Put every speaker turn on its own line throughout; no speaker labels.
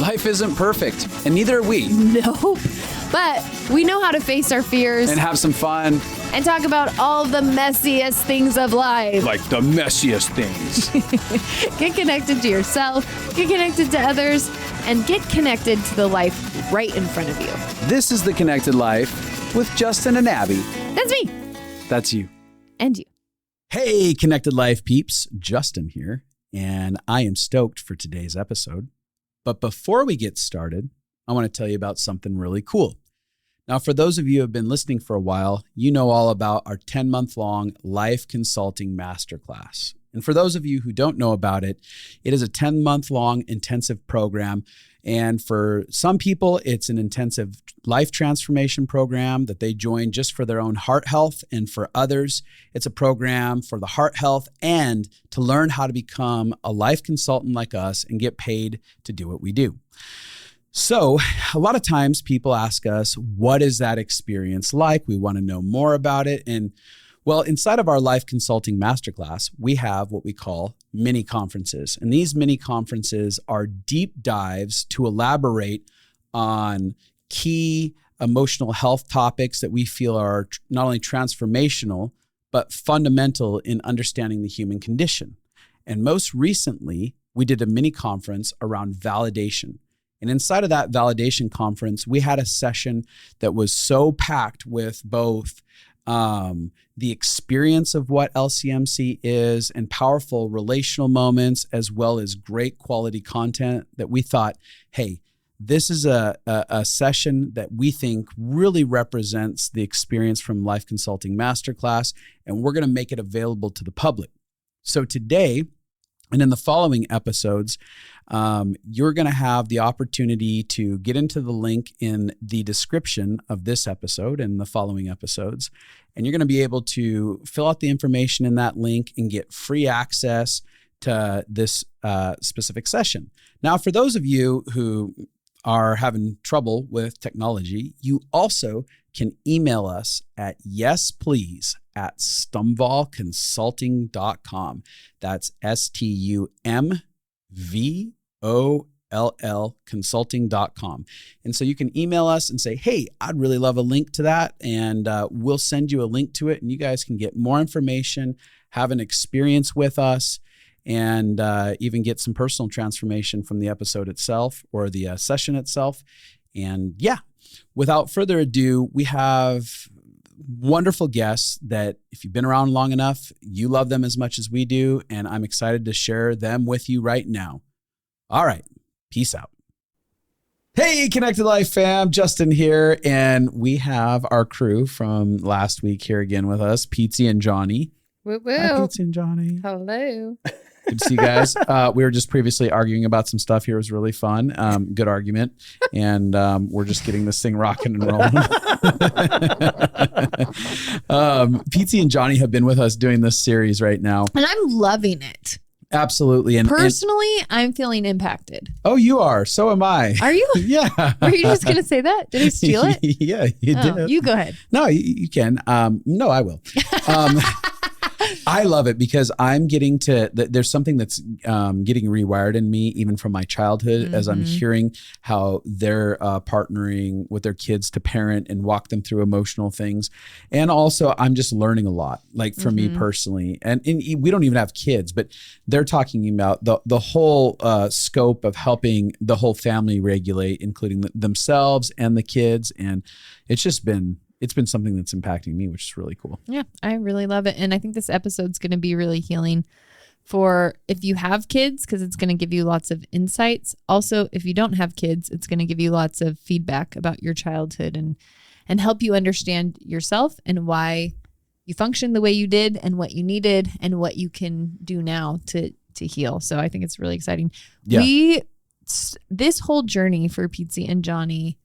Life isn't perfect, and neither are we.
Nope. But we know how to face our fears
And have some fun.
and talk about all the messiest things of life.
Like the messiest things.
Get connected to yourself, get connected to others, and get connected to the life right in front of you.
This is The Connected Life with Justin and Abby.
That's me.
That's you.
And you.
Hey, Connected Life peeps. Justin here, and I am stoked for today's episode. But before we get started, I want to tell you about something really cool. Now, for those of you who have been listening for a while, you know all about our 10-month-long life consulting masterclass. And for those of you who don't know about it, it is a 10-month-long intensive program. And for some people, it's an intensive life transformation program that they join just for their own heart health. And for others, it's a program for the heart health and to learn how to become a life consultant like us and get paid to do what we do. So a lot of times people ask us, what is that experience like? We want to know more about it. And well, inside of our life consulting masterclass, we have what we call mini conferences. And these mini conferences are deep dives to elaborate on key emotional health topics that we feel are not only transformational, but fundamental in understanding the human condition. And most recently, we did a mini conference around validation. And inside of that validation conference, we had a session that was so packed with both the experience of what LCMC is and powerful relational moments, as well as great quality content that we thought, hey, this is a session that we think really represents the experience from Life Consulting Masterclass, and we're going to make it available to the public. So today, and in the following episodes, you're going to have the opportunity to get into the link in the description of this episode and the following episodes. And you're going to be able to fill out the information in that link and get free access to this specific session. Now, for those of you who are having trouble with technology, you also can email us at yesplease@stumvollconsulting.com. That's STUMVOLL consulting.com. And so you can email us and say, hey, I'd really love a link to that. And we'll send you a link to it. And you guys can get more information, have an experience with us, and even get some personal transformation from the episode itself or the session itself. And yeah, without further ado, we have wonderful guests that if you've been around long enough, you love them as much as we do. And I'm excited to share them with you right now. All right. Peace out. Hey, Connected Life fam, Justin here. And we have our crew from last week here again with us, Pietze and Jonny.
Woo woo.
Hi, Pietze and Jonny.
Hello.
Good to see you guys. We were just previously arguing about some stuff here. It was really fun. Good argument. And we're just getting this thing rocking and rolling. Pietze and Jonny have been with us doing this series right now.
And I'm loving it.
Absolutely. And
personally, I'm feeling impacted.
Oh, you are. So am I.
Are you?
Yeah.
Were you just going to say that? Did I steal it?
Yeah, you did.
You go ahead.
No, you can. No, I will. I love it because I'm getting to, there's something that's getting rewired in me, even from my childhood, as I'm hearing how they're partnering with their kids to parent and walk them through emotional things. And also I'm just learning a lot, like for me personally. And we don't even have kids, but they're talking about the whole scope of helping the whole family regulate, including themselves and the kids. And it's been something that's impacting me, which is really cool.
Yeah, I really love it. And I think this episode's going to be really healing for if you have kids, because it's going to give you lots of insights. Also, if you don't have kids, it's going to give you lots of feedback about your childhood and help you understand yourself and why you function the way you did and what you needed and what you can do now to heal. So I think it's really exciting. Yeah. This whole journey for Pietze and Jonny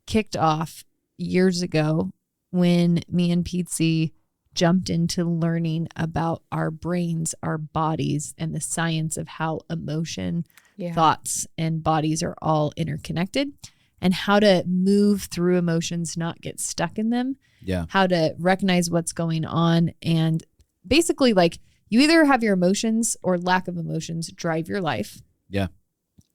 kicked off years ago when me and Pietze jumped into learning about our brains, our bodies, and the science of how emotion, thoughts, and bodies are all interconnected, and how to move through emotions, not get stuck in them. Yeah. How to recognize what's going on. And basically, like, you either have your emotions or lack of emotions drive your life.
Yeah.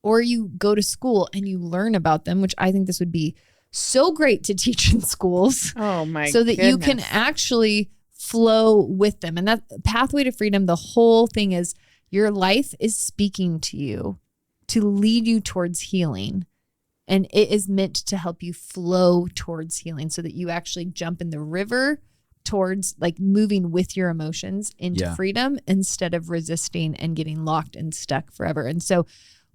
or you go to school and you learn about them, which I think this would be so great to teach in schools.
Oh my
So that
goodness.
you can actually flow with them. And that pathway to freedom, the whole thing is your life is speaking to you to lead you towards healing. And it is meant to help you flow towards healing so that you actually jump in the river towards like moving with your emotions into freedom instead of resisting and getting locked and stuck forever. And so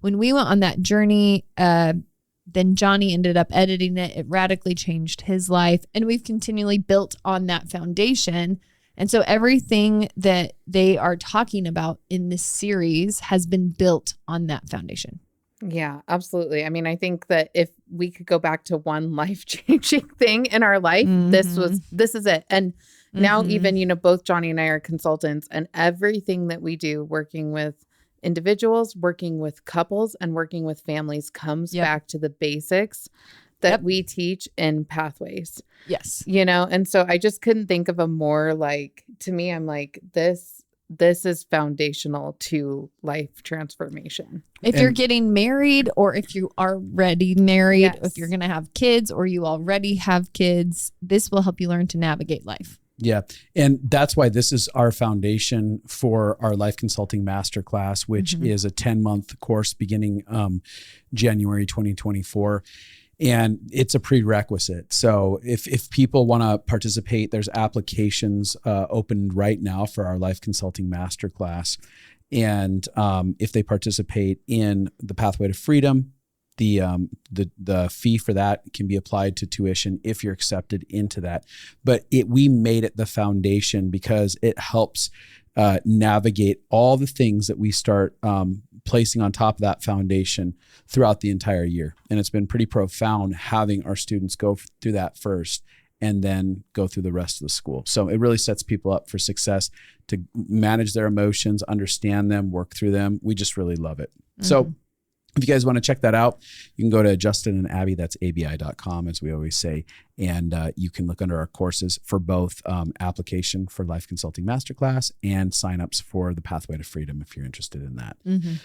when we went on that journey, then Jonny ended up editing it. It radically changed his life. And we've continually built on that foundation. And so everything that they are talking about in this series has been built on that foundation.
Yeah, absolutely. I mean, I think that if we could go back to one life-changing thing in our life, this is it. And now even, you know, both Jonny and I are consultants, and everything that we do working with individuals, working with couples, and working with families comes back to the basics that we teach in Pathways.
Yes.
You know, and so I just couldn't think of a more like, to me, I'm like, this is foundational to life transformation.
If you're getting married, or if you are already married, if you're going to have kids or you already have kids, this will help you learn to navigate life.
Yeah. And that's why this is our foundation for our life consulting masterclass, which is a 10-month course beginning January 2024. And it's a prerequisite. So if people want to participate, there's applications opened right now for our life consulting masterclass. And if they participate in the Pathway to Freedom, the fee for that can be applied to tuition if you're accepted into that. But we made it the foundation because it helps navigate all the things that we start placing on top of that foundation throughout the entire year. And it's been pretty profound having our students go through that first and then go through the rest of the school. So it really sets people up for success to manage their emotions, understand them, work through them. We just really love it. So if you guys want to check that out, you can go to Justin and Abby, that's abi.com, as we always say. And you can look under our courses for both application for Life Consulting Masterclass and signups for the Pathway to Freedom if you're interested in that.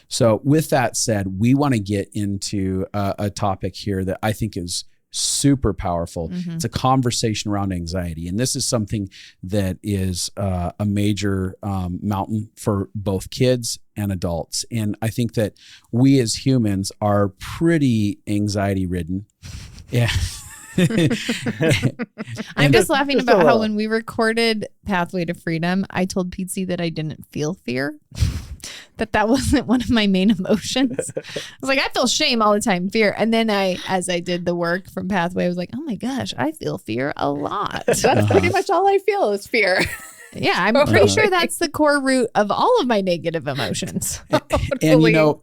So with that said, we want to get into a topic here that I think is super powerful. It's a conversation around anxiety. And this is something that is a major mountain for both kids and adults. And I think that we as humans are pretty anxiety ridden. Yeah.
I'm just laughing about how when we recorded Pathway to Freedom, I told Pietze that I didn't feel fear, that wasn't one of my main emotions. I was like, I feel shame all the time, fear. And then as I did the work from Pathway, I was like, oh my gosh, I feel fear a lot.
That's pretty much all I feel is fear.
Yeah, I'm pretty sure that's the core root of all of my negative emotions.
And you know,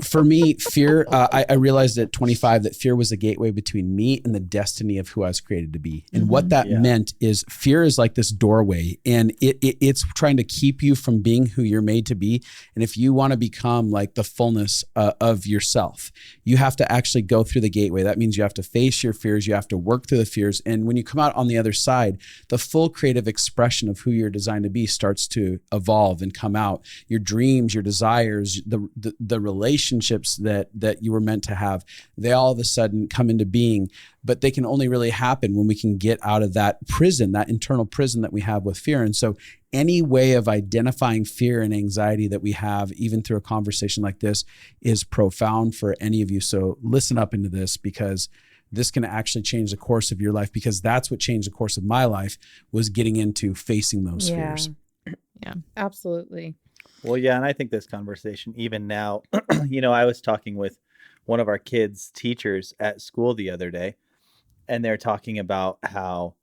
for me, fear, I realized at 25 that fear was a gateway between me and the destiny of who I was created to be. And what that meant is fear is like this doorway, and it's trying to keep you from being who you're made to be. And if you want to become like the fullness of yourself, you have to actually go through the gateway. That means you have to face your fears. You have to work through the fears. And when you come out on the other side, the full creative expression of who you're designed to be starts to evolve and come out. Your dreams, your desires, the relationships that you were meant to have, they all of a sudden come into being. But they can only really happen when we can get out of that prison, that internal prison that we have with fear. And so any way of identifying fear and anxiety that we have, even through a conversation like this, is profound for any of you. So listen up into this, because this can actually change the course of your life, because that's what changed the course of my life, was getting into facing those fears.
Yeah,
absolutely.
Well, yeah. And I think this conversation, even now, you know, I was talking with one of our kids' teachers at school the other day, and they're talking about how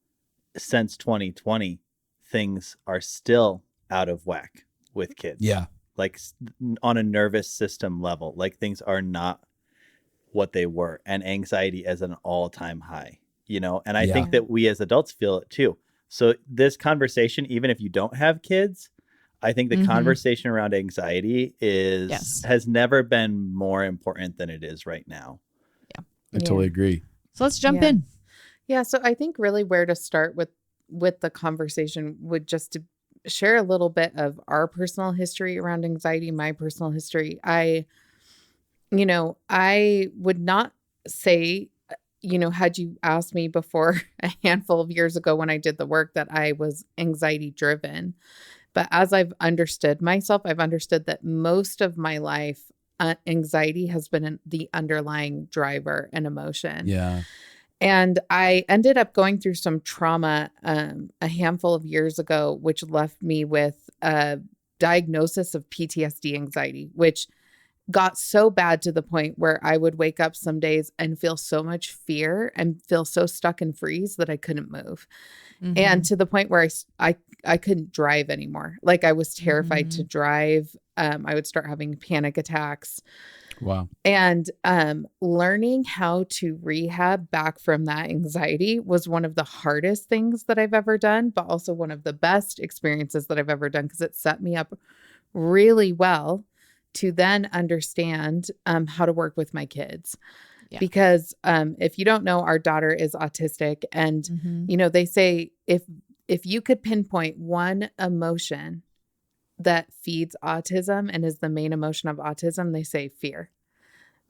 since 2020, things are still out of whack with kids.
Yeah.
Like on a nervous system level, like things are not what they were, and anxiety is an all-time high, you know. And I think that we as adults feel it too. So this conversation, even if you don't have kids, I think the conversation around anxiety has never been more important than it is right now.
Yeah,
I totally agree.
So let's jump in.
Yeah, so I think really where to start with the conversation would just to share a little bit of our personal history around anxiety, my personal history. I would not say, had you asked me before a handful of years ago when I did the work, that I was anxiety driven. But as I've understood myself, I've understood that most of my life, anxiety has been the underlying driver and emotion.
Yeah.
And I ended up going through some trauma a handful of years ago, which left me with a diagnosis of PTSD anxiety, which got so bad to the point where I would wake up some days and feel so much fear and feel so stuck and freeze that I couldn't move. And to the point where I couldn't drive anymore. Like I was terrified to drive. I would start having panic attacks.
Wow.
And learning how to rehab back from that anxiety was one of the hardest things that I've ever done, but also one of the best experiences that I've ever done, because it set me up really well to then understand how to work with my kids. Yeah. Because if you don't know, our daughter is autistic, and they say if you could pinpoint one emotion that feeds autism and is the main emotion of autism, they say fear.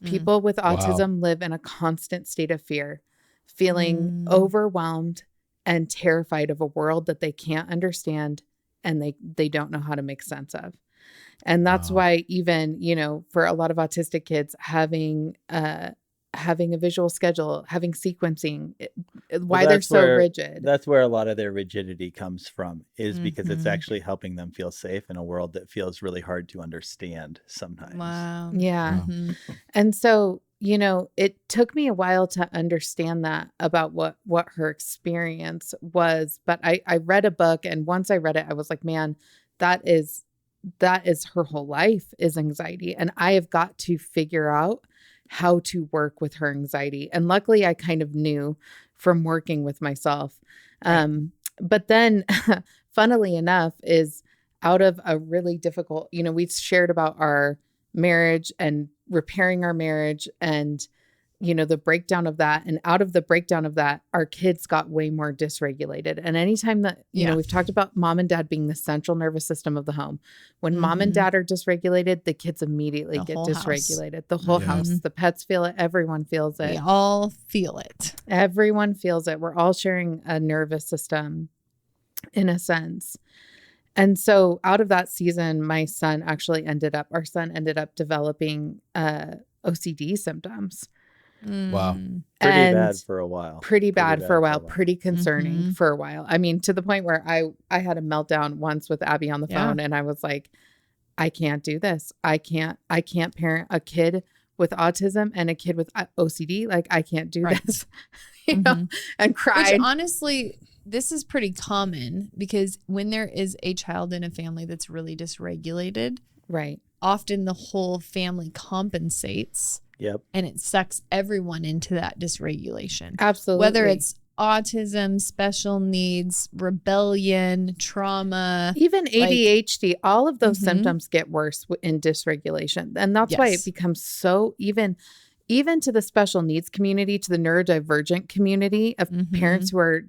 People with autism live in a constant state of fear, feeling overwhelmed and terrified of a world that they can't understand and they don't know how to make sense of. And that's why even, for a lot of autistic kids, having a visual schedule, having sequencing, why they're so rigid.
That's where a lot of their rigidity comes from, is because it's actually helping them feel safe in a world that feels really hard to understand sometimes.
Wow.
Yeah. And so, it took me a while to understand that about what her experience was. But I read a book, and once I read it, I was like, man, that is her whole life is anxiety. And I have got to figure out how to work with her anxiety. And luckily I kind of knew from working with myself. But then funnily enough, is out of a really difficult, we shared about our marriage and repairing our marriage and, the breakdown of that. And out of the breakdown of that, our kids got way more dysregulated. And anytime that, we've talked about mom and dad being the central nervous system of the home. When mom and dad are dysregulated, the kids immediately get dysregulated. House. The whole house, the pets feel it. Everyone feels it.
We all feel it.
Everyone feels it. We're all sharing a nervous system in a sense. And so out of that season, our son ended up developing OCD symptoms.
Wow.
Pretty bad for a while.
Pretty concerning for a while. I mean, to the point where I had a meltdown once with Abby on the phone, and I was like, I can't do this. I can't parent a kid with autism and a kid with OCD. Like, I can't do this, and cried.
Which honestly, this is pretty common, because when there is a child in a family that's really dysregulated,
right,
often the whole family compensates.
Yep.
And it sucks everyone into that dysregulation.
Absolutely.
Whether it's autism, special needs, rebellion, trauma,
even ADHD, all of those symptoms get worse in dysregulation. And that's why it becomes so even to the special needs community, to the neurodivergent community of parents who are,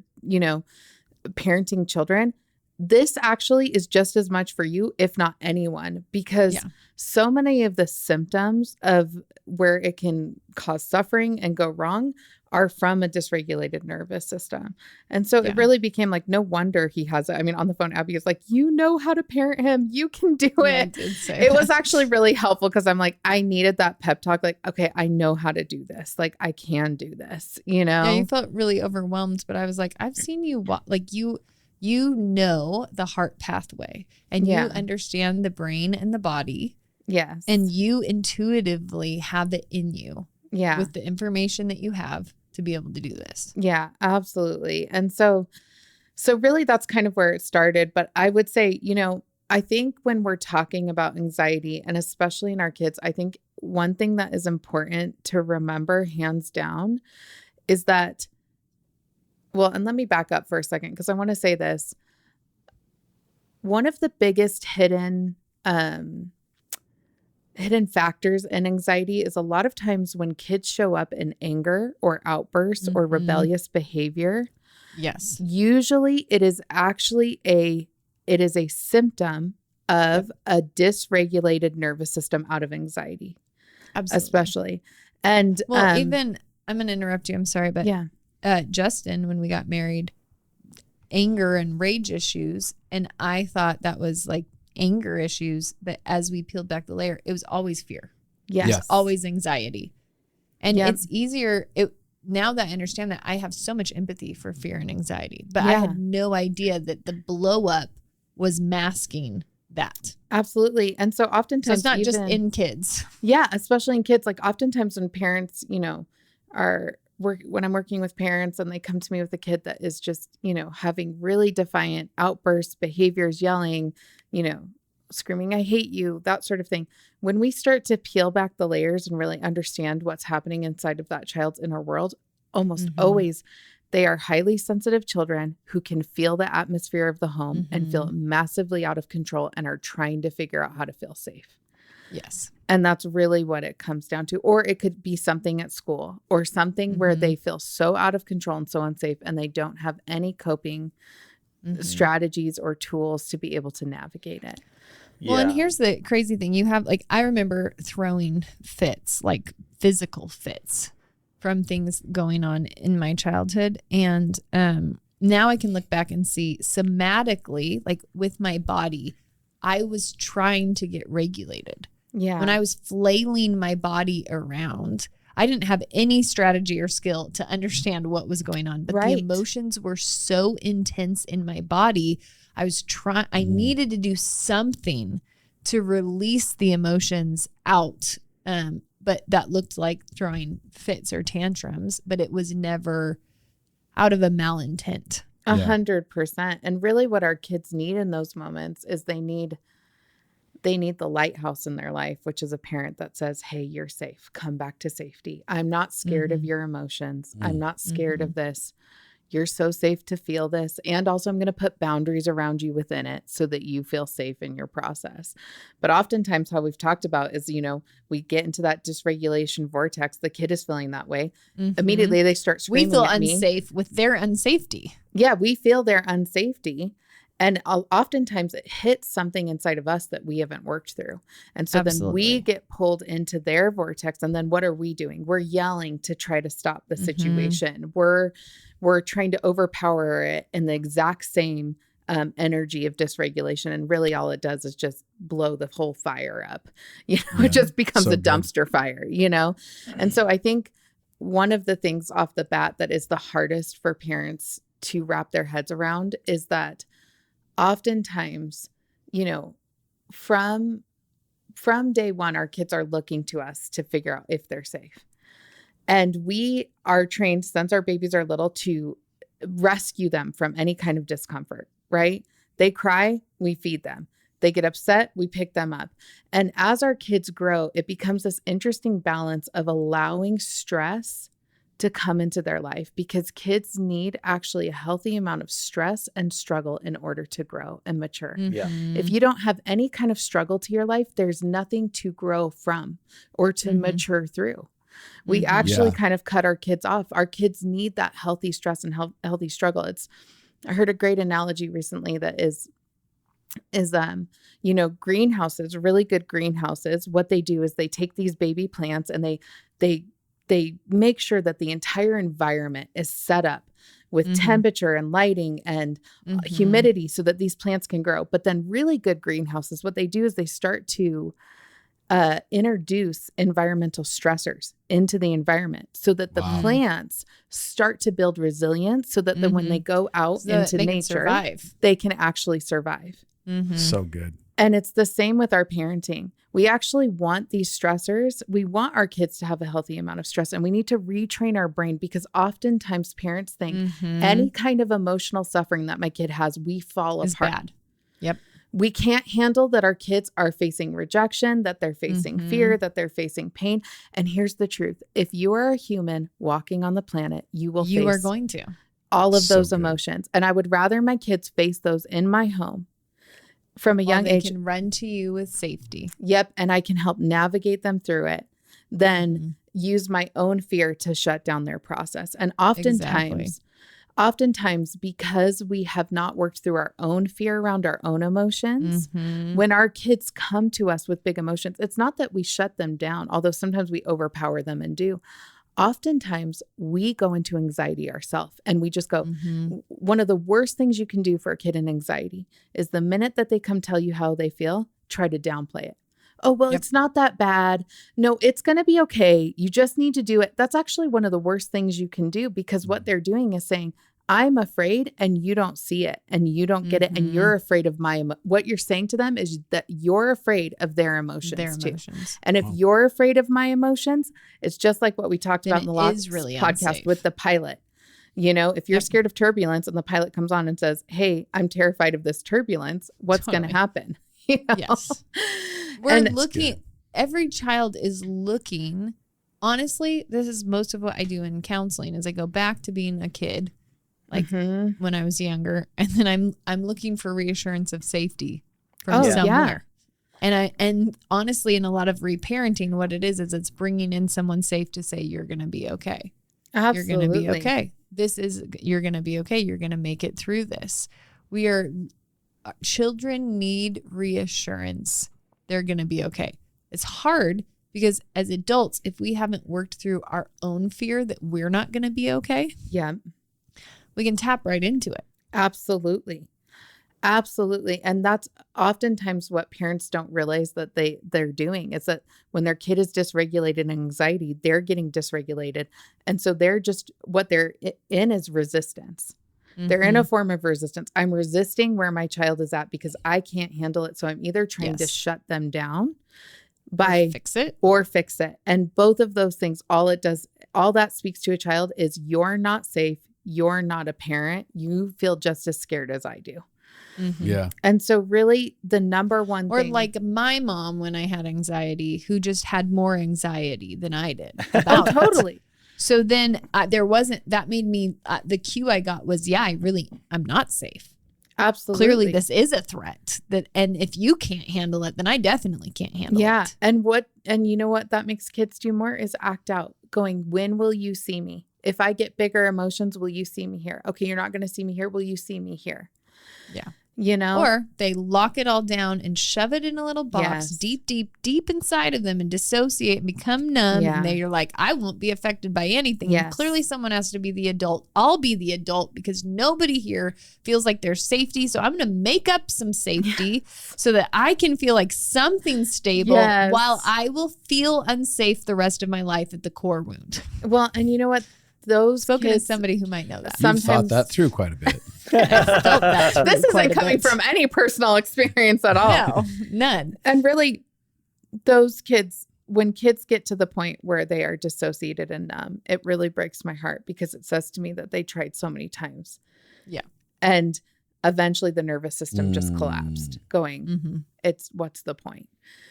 parenting children. This actually is just as much for you, if not anyone, because so many of the symptoms of where it can cause suffering and go wrong are from a dysregulated nervous system. And so it really became like, no wonder he has it. I mean, on the phone, Abby is like, you know how to parent him. You can do it. It was actually really helpful, because I'm like, I needed that pep talk. Like, okay, I know how to do this. Like, I can do this, Yeah,
you felt really overwhelmed, but I was like, I've seen you like you know the heart pathway, and you understand the brain and the body.
Yes.
And you intuitively have it in you.
Yeah.
With the information that you have to be able to do this.
Yeah, absolutely. And so really that's kind of where it started. But I would say, I think when we're talking about anxiety, and especially in our kids, I think one thing that is important to remember, hands down, is that, well, and let me back up for a second, because I want to say this. One of the biggest hidden factors in anxiety is a lot of times when kids show up in anger or outbursts or rebellious behavior.
Yes.
Usually it is actually a symptom of a dysregulated nervous system out of anxiety.
Absolutely.
especially. And
even I'm going to interrupt you. I'm sorry, but Justin, when we got married, anger and rage issues, and I thought that was like anger issues, but as we peeled back the layer, it was always fear.
Yes.
Always anxiety. And it's easier now that I understand that, I have so much empathy for fear and anxiety, but I had no idea that the blow up was masking that.
Absolutely. And so oftentimes,
so it's not just in kids.
Yeah, especially in kids. Like oftentimes when parents, when I'm working with parents and they come to me with a kid that is just, having really defiant outbursts, behaviors, yelling, screaming, I hate you, that sort of thing. When we start to peel back the layers and really understand what's happening inside of that child's inner world, almost always they are highly sensitive children who can feel the atmosphere of the home and feel massively out of control and are trying to figure out how to feel safe.
Yes.
And that's really what it comes down to. Or it could be something at school or something where they feel so out of control and so unsafe and they don't have any coping strategies or tools to be able to navigate it.
Well, and here's the crazy thing. You have I remember throwing fits, like physical fits from things going on in my childhood. And now I can look back and see somatically, like with my body, I was trying to get regulated.
Yeah.
When I was flailing my body around, I didn't have any strategy or skill to understand what was going on, but the emotions were so intense in my body. I needed to do something to release the emotions out. But that looked like throwing fits or tantrums, but it was never out of a malintent.
100%. And really what our kids need in those moments is they need the lighthouse in their life, which is a parent that says, hey, you're safe. Come back to safety. I'm not scared of your emotions. I'm not scared of this. You're so safe to feel this. And also I'm going to put boundaries around you within it so that you feel safe in your process. But oftentimes how we've talked about is, we get into that dysregulation vortex. The kid is feeling that way. Immediately they start screaming
We feel
at me.
unsafe with their unsafety.
Yeah, we feel their unsafety. And oftentimes it hits something inside of us that we haven't worked through. And so then we get pulled into their vortex. And then what are we doing? We're yelling to try to stop the situation. We're trying to overpower it in the exact same energy of dysregulation. And really all it does is just blow the whole fire up. It just becomes a dumpster fire, And so I think one of the things off the bat that is the hardest for parents to wrap their heads around is that oftentimes, from day one, our kids are looking to us to figure out if they're safe. And we are trained since our babies are little to rescue them from any kind of discomfort, right? They cry, we feed them. They get upset, we pick them up. And as our kids grow, it becomes this interesting balance of allowing stress to come into their life, because kids need actually a healthy amount of stress and struggle in order to grow and mature. If you don't have any kind of struggle to your life, there's nothing to grow from or to mature through. We actually kind of cut our kids off. Our kids need that healthy stress and healthy struggle. I heard a great analogy recently that is greenhouses, really good greenhouses. What they do is they take these baby plants and they make sure that the entire environment is set up with temperature and lighting and humidity so that these plants can grow. But then really good greenhouses, what they do is they start to introduce environmental stressors into the environment so that the plants start to build resilience so that when they go out into nature, they can actually survive.
So good.
And it's the same with our parenting. We actually want these stressors. We want our kids to have a healthy amount of stress, and we need to retrain our brain, because oftentimes parents think any kind of emotional suffering that my kid has, we fall apart.
Bad. Yep.
We can't handle that our kids are facing rejection, that they're facing fear, that they're facing pain. And here's the truth. If you are a human walking on the planet, you are going to all of those emotions. And I would rather my kids face those in my home from a young age.
They can run to you with safety.
Yep. And I can help navigate them through it. Then use my own fear to shut down their process. And oftentimes oftentimes, because we have not worked through our own fear around our own emotions, when our kids come to us with big emotions, it's not that we shut them down, although sometimes we overpower them and do. Oftentimes, we go into anxiety ourselves and we just go, one of the worst things you can do for a kid in anxiety is the minute that they come tell you how they feel, try to downplay it. Oh, well, it's not that bad. No, it's going to be okay. You just need to do it. That's actually one of the worst things you can do, because what they're doing is saying, I'm afraid and you don't see it and you don't get it. And you're afraid of what you're saying to them is that you're afraid of their emotions too. And if you're afraid of my emotions, it's just like what we talked about in the last podcast with the pilot. You know, if you're scared of turbulence and the pilot comes on and says, hey, I'm terrified of this turbulence, what's going to happen? You know?
Yes. We're looking, every child is looking. Honestly, this is most of what I do in counseling is I go back to being a kid, like when I was younger, and then I'm looking for reassurance of safety from somewhere. And honestly, in a lot of reparenting, what it is it's bringing in someone safe to say, you're going to be okay.
Absolutely.
You're going to be okay. You're going to be okay. You're going to make it through this. Children need reassurance. They're going to be okay. It's hard because as adults, if we haven't worked through our own fear that we're not going to be okay, we can tap right into it.
Absolutely. Absolutely. And that's oftentimes what parents don't realize that they're doing is that when their kid is dysregulated in anxiety, they're getting dysregulated. And so what they're in is resistance. They're in a form of resistance. I'm resisting where my child is at because I can't handle it. So I'm either trying to shut them down by or fix it. And both of those things, all that speaks to a child is you're not safe. You're not a parent. You feel just as scared as I do.
Yeah.
And so really the number one thing.
Or like my mom, when I had anxiety, who just had more anxiety than I did.
Totally.
So then that made me, the cue I got was, I'm not safe.
Absolutely.
Clearly this is a threat and if you can't handle it, then I definitely can't handle it.
And you know what that makes kids do more is act out going, when will you see me? If I get bigger emotions, will you see me here? Okay. You're not going to see me here. Will you see me here?
Yeah.
You know,
or they lock it all down and shove it in a little box deep inside of them and dissociate and become numb. And they're like, I won't be affected by anything. And clearly someone has to be the adult. I'll be the adult because nobody here feels like there's safety. So I'm going to make up some safety so that I can feel like something's stable while I will feel unsafe the rest of my life at the core wound.
Well, and you know what?
Spoken as somebody who might know that.
You've thought that through quite a bit.
This isn't coming from any personal experience at all.
No, none.
And really, those kids, when kids get to the point where they are dissociated and numb, it really breaks my heart because it says to me that they tried so many times. Yeah. And eventually the nervous system just collapsed, going, what's the point?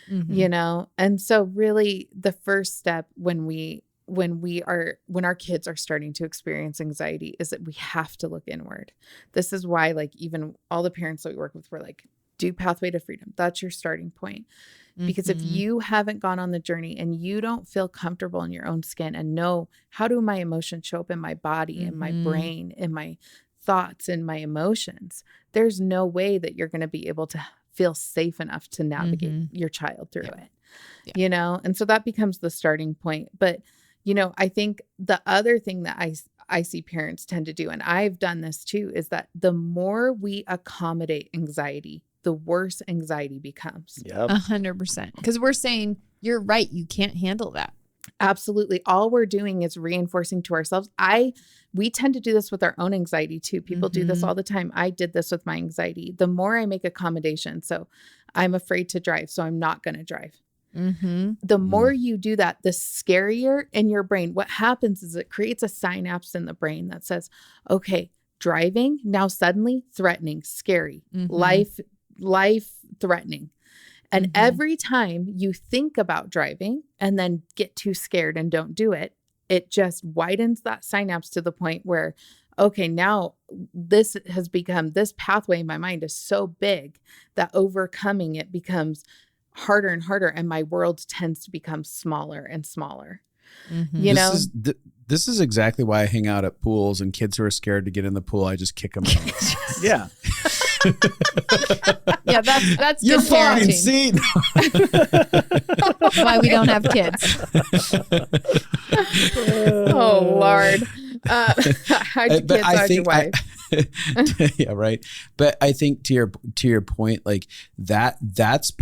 You know? And so really the first step when our kids are starting to experience anxiety is that we have to look inward. This is why, like, even all the parents that we work with, we're like, do Pathway to Freedom. That's your starting point. Because if you haven't gone on the journey and you don't feel comfortable in your own skin and know, how do my emotions show up in my body, in my brain, in my thoughts, in my emotions, there's no way that you're going to be able to feel safe enough to navigate your child through it, you know? And so that becomes the starting point. But you know, I think the other thing that I see parents tend to do, and I've done this too, is that the more we accommodate anxiety, the worse anxiety becomes.
100%. Because we're saying, you're right, you can't handle that.
Absolutely. All we're doing is reinforcing to ourselves. We tend to do this with our own anxiety too. People do this all the time. I did this with my anxiety. The more I make accommodation, so I'm afraid to drive, so I'm not going to drive. The more you do that, the scarier in your brain. What happens is it creates a synapse in the brain that says, okay, driving now suddenly threatening, scary, life threatening. And every time you think about driving and then get too scared and don't do it, it just widens that synapse to the point where, okay, now this pathway in my mind is so big that overcoming it becomes harder and harder, and my world tends to become smaller and smaller. You know,
this is exactly why I hang out at pools, and kids who are scared to get in the pool, I just kick them out.
Yeah.
Yeah, that's
You're
good
fine.
parenting.
See,
That's why we don't have kids.
oh Lord, how'd your kids? How'd your wife?
Yeah, right. But I think to your point, like that's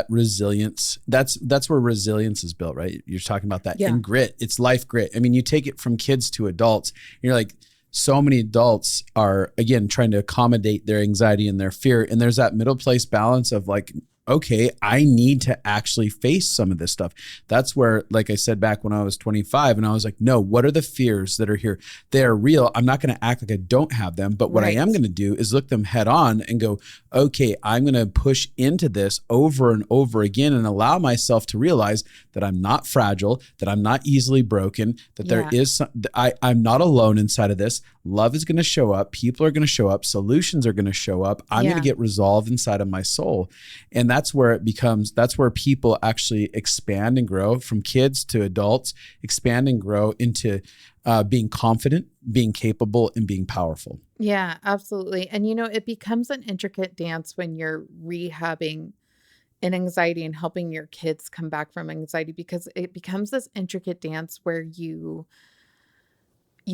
resilience. That's where resilience is built, right? You're talking about that and grit. It's life grit. I mean, you take it from kids to adults. You're like, so many adults are, again, trying to accommodate their anxiety and their fear. And there's that middle place balance of like, okay, I need to actually face some of this stuff. That's where, like I said, back when I was 25 and I was like, no, what are the fears that are here? They are real. I'm not going to act like I don't have them. But what I am going to do is look them head on and go, okay, I'm going to push into this over and over again and allow myself to realize that I'm not fragile, that I'm not easily broken, that there is I'm not alone inside of this. Love is going to show up. People are going to show up. Solutions are going to show up. I'm going to get resolved inside of my soul. And that's where people actually expand and grow, from kids to adults, expand and grow into being confident, being capable, and being powerful.
Yeah, absolutely. And, it becomes an intricate dance when you're rehabbing an anxiety and helping your kids come back from anxiety, because it becomes this intricate dance where you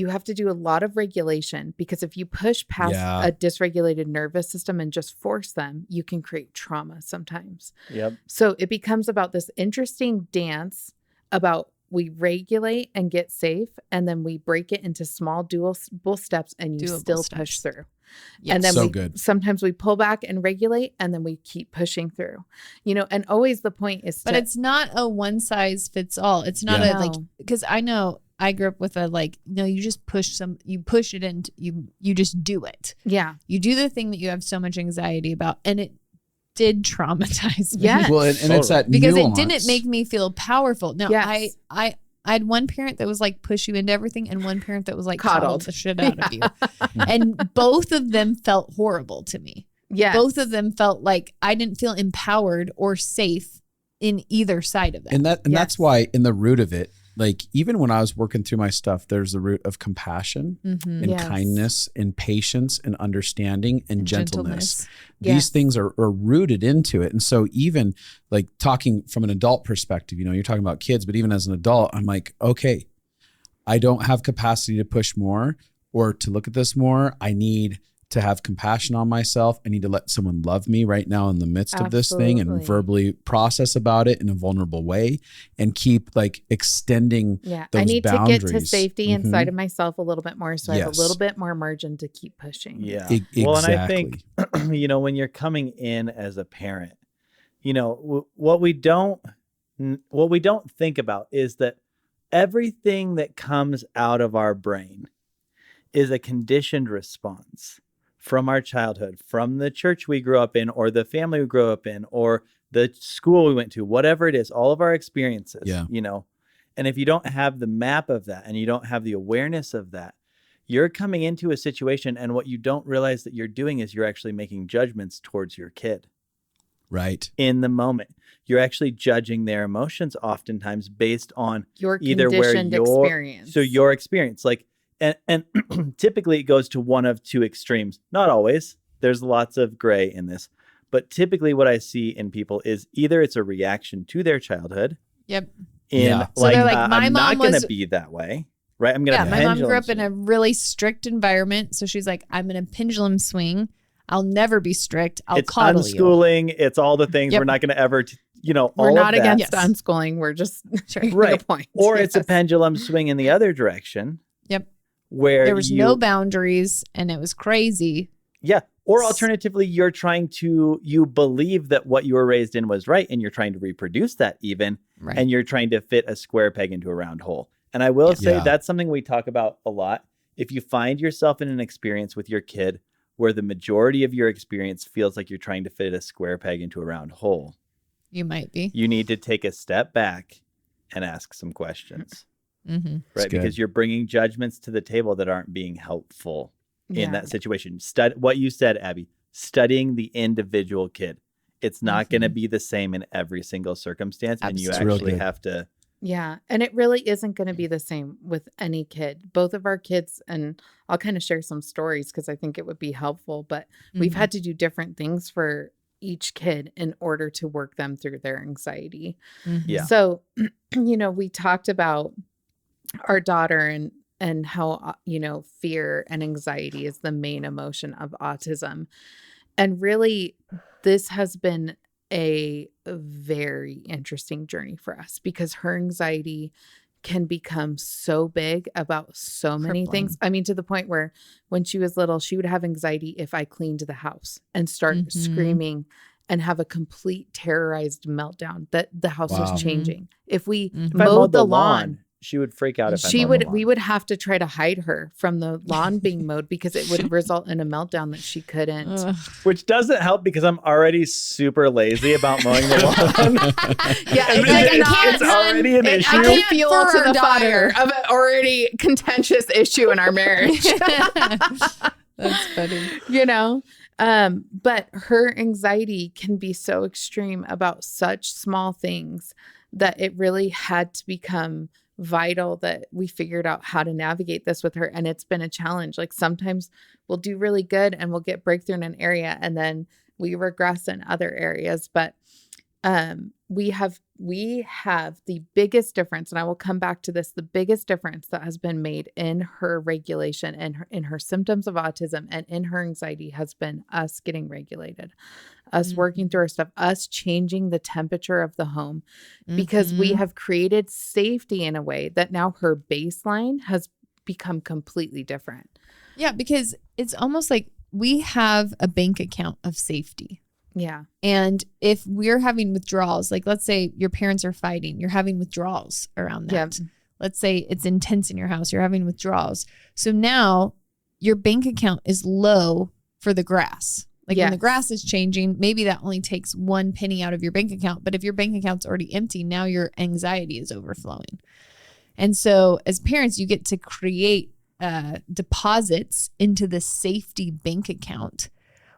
have to do a lot of regulation, because if you push past a dysregulated nervous system and just force them, you can create trauma sometimes.
Yep.
So it becomes about this interesting dance about we regulate and get safe, and then we break it into small doable steps, and you still push through.
Yes.
And then sometimes we pull back and regulate, and then we keep pushing through, and always the point is
but it's not a one size fits all. It's not because I know I grew up with you just push you push it and you just do it.
Yeah.
You do the thing that you have so much anxiety about, and it did traumatize me.
Yeah.
Well, and it's that
because
nuance.
It didn't make me feel powerful. No, yes. I had one parent that was like push you into everything, and one parent that was like coddled the shit out of you. And both of them felt horrible to me. Yeah. Both of them felt like I didn't feel empowered or safe in either side of it.
And that's why in the root of it, like even when I was working through my stuff, there's the root of compassion and kindness and patience and understanding and gentleness. These things are rooted into it. And so even like talking from an adult perspective, you're talking about kids, but even as an adult, I'm like, okay, I don't have capacity to push more or to look at this more. I need to have compassion on myself. I need to let someone love me right now in the midst of this thing and verbally process about it in a vulnerable way and keep like extending those
I need
boundaries.
to get to safety inside of myself a little bit more, so I have a little bit more margin to keep pushing.
Yeah.
Exactly.
Well, and I think, when you're coming in as a parent, what we don't think about is that everything that comes out of our brain is a conditioned response from our childhood, from the church we grew up in, or the family we grew up in, or the school we went to, whatever it is, all of our experiences, and if you don't have the map of that and you don't have the awareness of that, you're coming into a situation, and what you don't realize that you're doing is you're actually making judgments towards your kid.
Right.
In the moment, you're actually judging their emotions oftentimes based on
your
either where
experience.
So your experience, like, and typically it goes to one of two extremes. Not always. There's lots of gray in this. But typically what I see in people is either it's a reaction to their childhood.
Yep.
So they're like, I'm not going to be that way. Right? I'm going to
my mom grew up in a really strict environment. So she's like, I'm going to pendulum swing. I'll never be strict. I'll coddle you. It's
unschooling. It's all the things we're not going to ever...
we're not against unschooling. We're just
right.
A point.
Or it's a pendulum swing in the other direction.
Yep.
Where
there was no boundaries and it was crazy.
Yeah. Or alternatively, you believe that what you were raised in was right, and you're trying to reproduce that even, and you're trying to fit a square peg into a round hole. And I will say that's something we talk about a lot. If you find yourself in an experience with your kid where the majority of your experience feels like you're trying to fit a square peg into a round hole,
you might be.
You need to take a step back and ask some questions. Right? Because you're bringing judgments to the table that aren't being helpful in that situation. What you said, Abby, studying the individual kid. It's not going to be the same in every single circumstance. And you actually have to
Yeah. And it really isn't going to be the same with any kid. Both of our kids, and I'll kind of share some stories because I think it would be helpful, but we've had to do different things for each kid in order to work them through their anxiety.
Yeah.
So, we talked about our daughter and how, fear and anxiety is the main emotion of autism. And really, this has been a very interesting journey for us because her anxiety can become so big about so many things. I mean, to the point where when she was little, she would have anxiety if I cleaned the house and start screaming and have a complete terrorized meltdown that the house was changing. If we mowed the lawn,
she would freak out.
We would have to try to hide her from the lawn being mowed because it would result in a meltdown that she couldn't.
Which doesn't help because I'm already super lazy about mowing the lawn.
It's
already an issue.
I can fuel to the fire of an already contentious issue in our marriage.
That's funny.
But her anxiety can be so extreme about such small things that it really had to become vital that we figured out how to navigate this with her. And it's been a challenge. Like sometimes we'll do really good and we'll get breakthrough in an area and then we regress in other areas. But we have the biggest difference, and I will come back to this, the biggest difference that has been made in her regulation and in her symptoms of autism and in her anxiety has been us getting regulated, us working through our stuff, us changing the temperature of the home because we have created safety in a way that now her baseline has become completely different.
Yeah, because it's almost like we have a bank account of safety.
Yeah.
And if we're having withdrawals, like let's say your parents are fighting, you're having withdrawals around that. Yep. Let's say it's intense in your house, you're having withdrawals. So now your bank account is low for the grass. Like when the grass is changing, maybe that only takes 1 penny out of your bank account. But if your bank account's already empty, now your anxiety is overflowing. And so as parents, you get to create deposits into the safety bank account,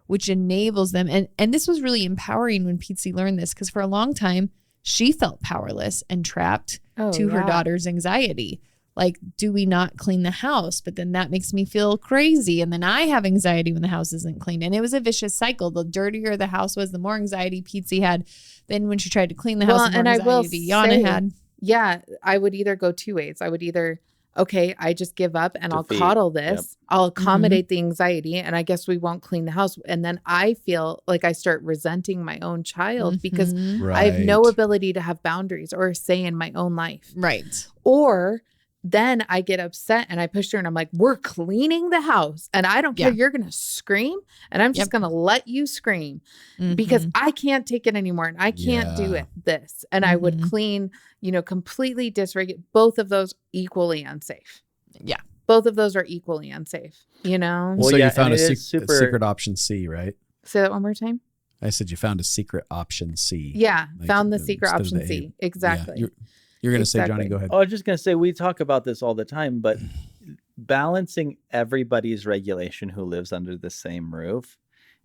which enables them. And this was really empowering when Pietze learned this, because for a long time, she felt powerless and trapped to her daughter's anxiety. Like, do we not clean the house? But then that makes me feel crazy. And then I have anxiety when the house isn't cleaned. And it was a vicious cycle. The dirtier the house was, the more anxiety Pietze had. Then when she tried to clean the house, the more anxiety Yana had.
Yeah, I would either go two ways. I would either, okay, I just give up and I'll coddle this. Yep. I'll accommodate the anxiety and I guess we won't clean the house. And then I feel like I start resenting my own child because I have no ability to have boundaries or a say in my own life.
Right.
Or then I get upset and I push her and I'm like, we're cleaning the house and I don't care. You're going to scream and I'm just going to let you scream because I can't take it anymore and I can't do this. And I would clean, completely dysregulate. Both of those equally unsafe.
Yeah.
Both of those are equally unsafe,
Well, so you found a secret option C, right?
Say that one more time.
I said you found a secret option C.
Yeah. Found the secret option C. Exactly.
Yeah. You're going to say, Johnny, go ahead.
Oh, I was just going to say, we talk about this all the time, but balancing everybody's regulation who lives under the same roof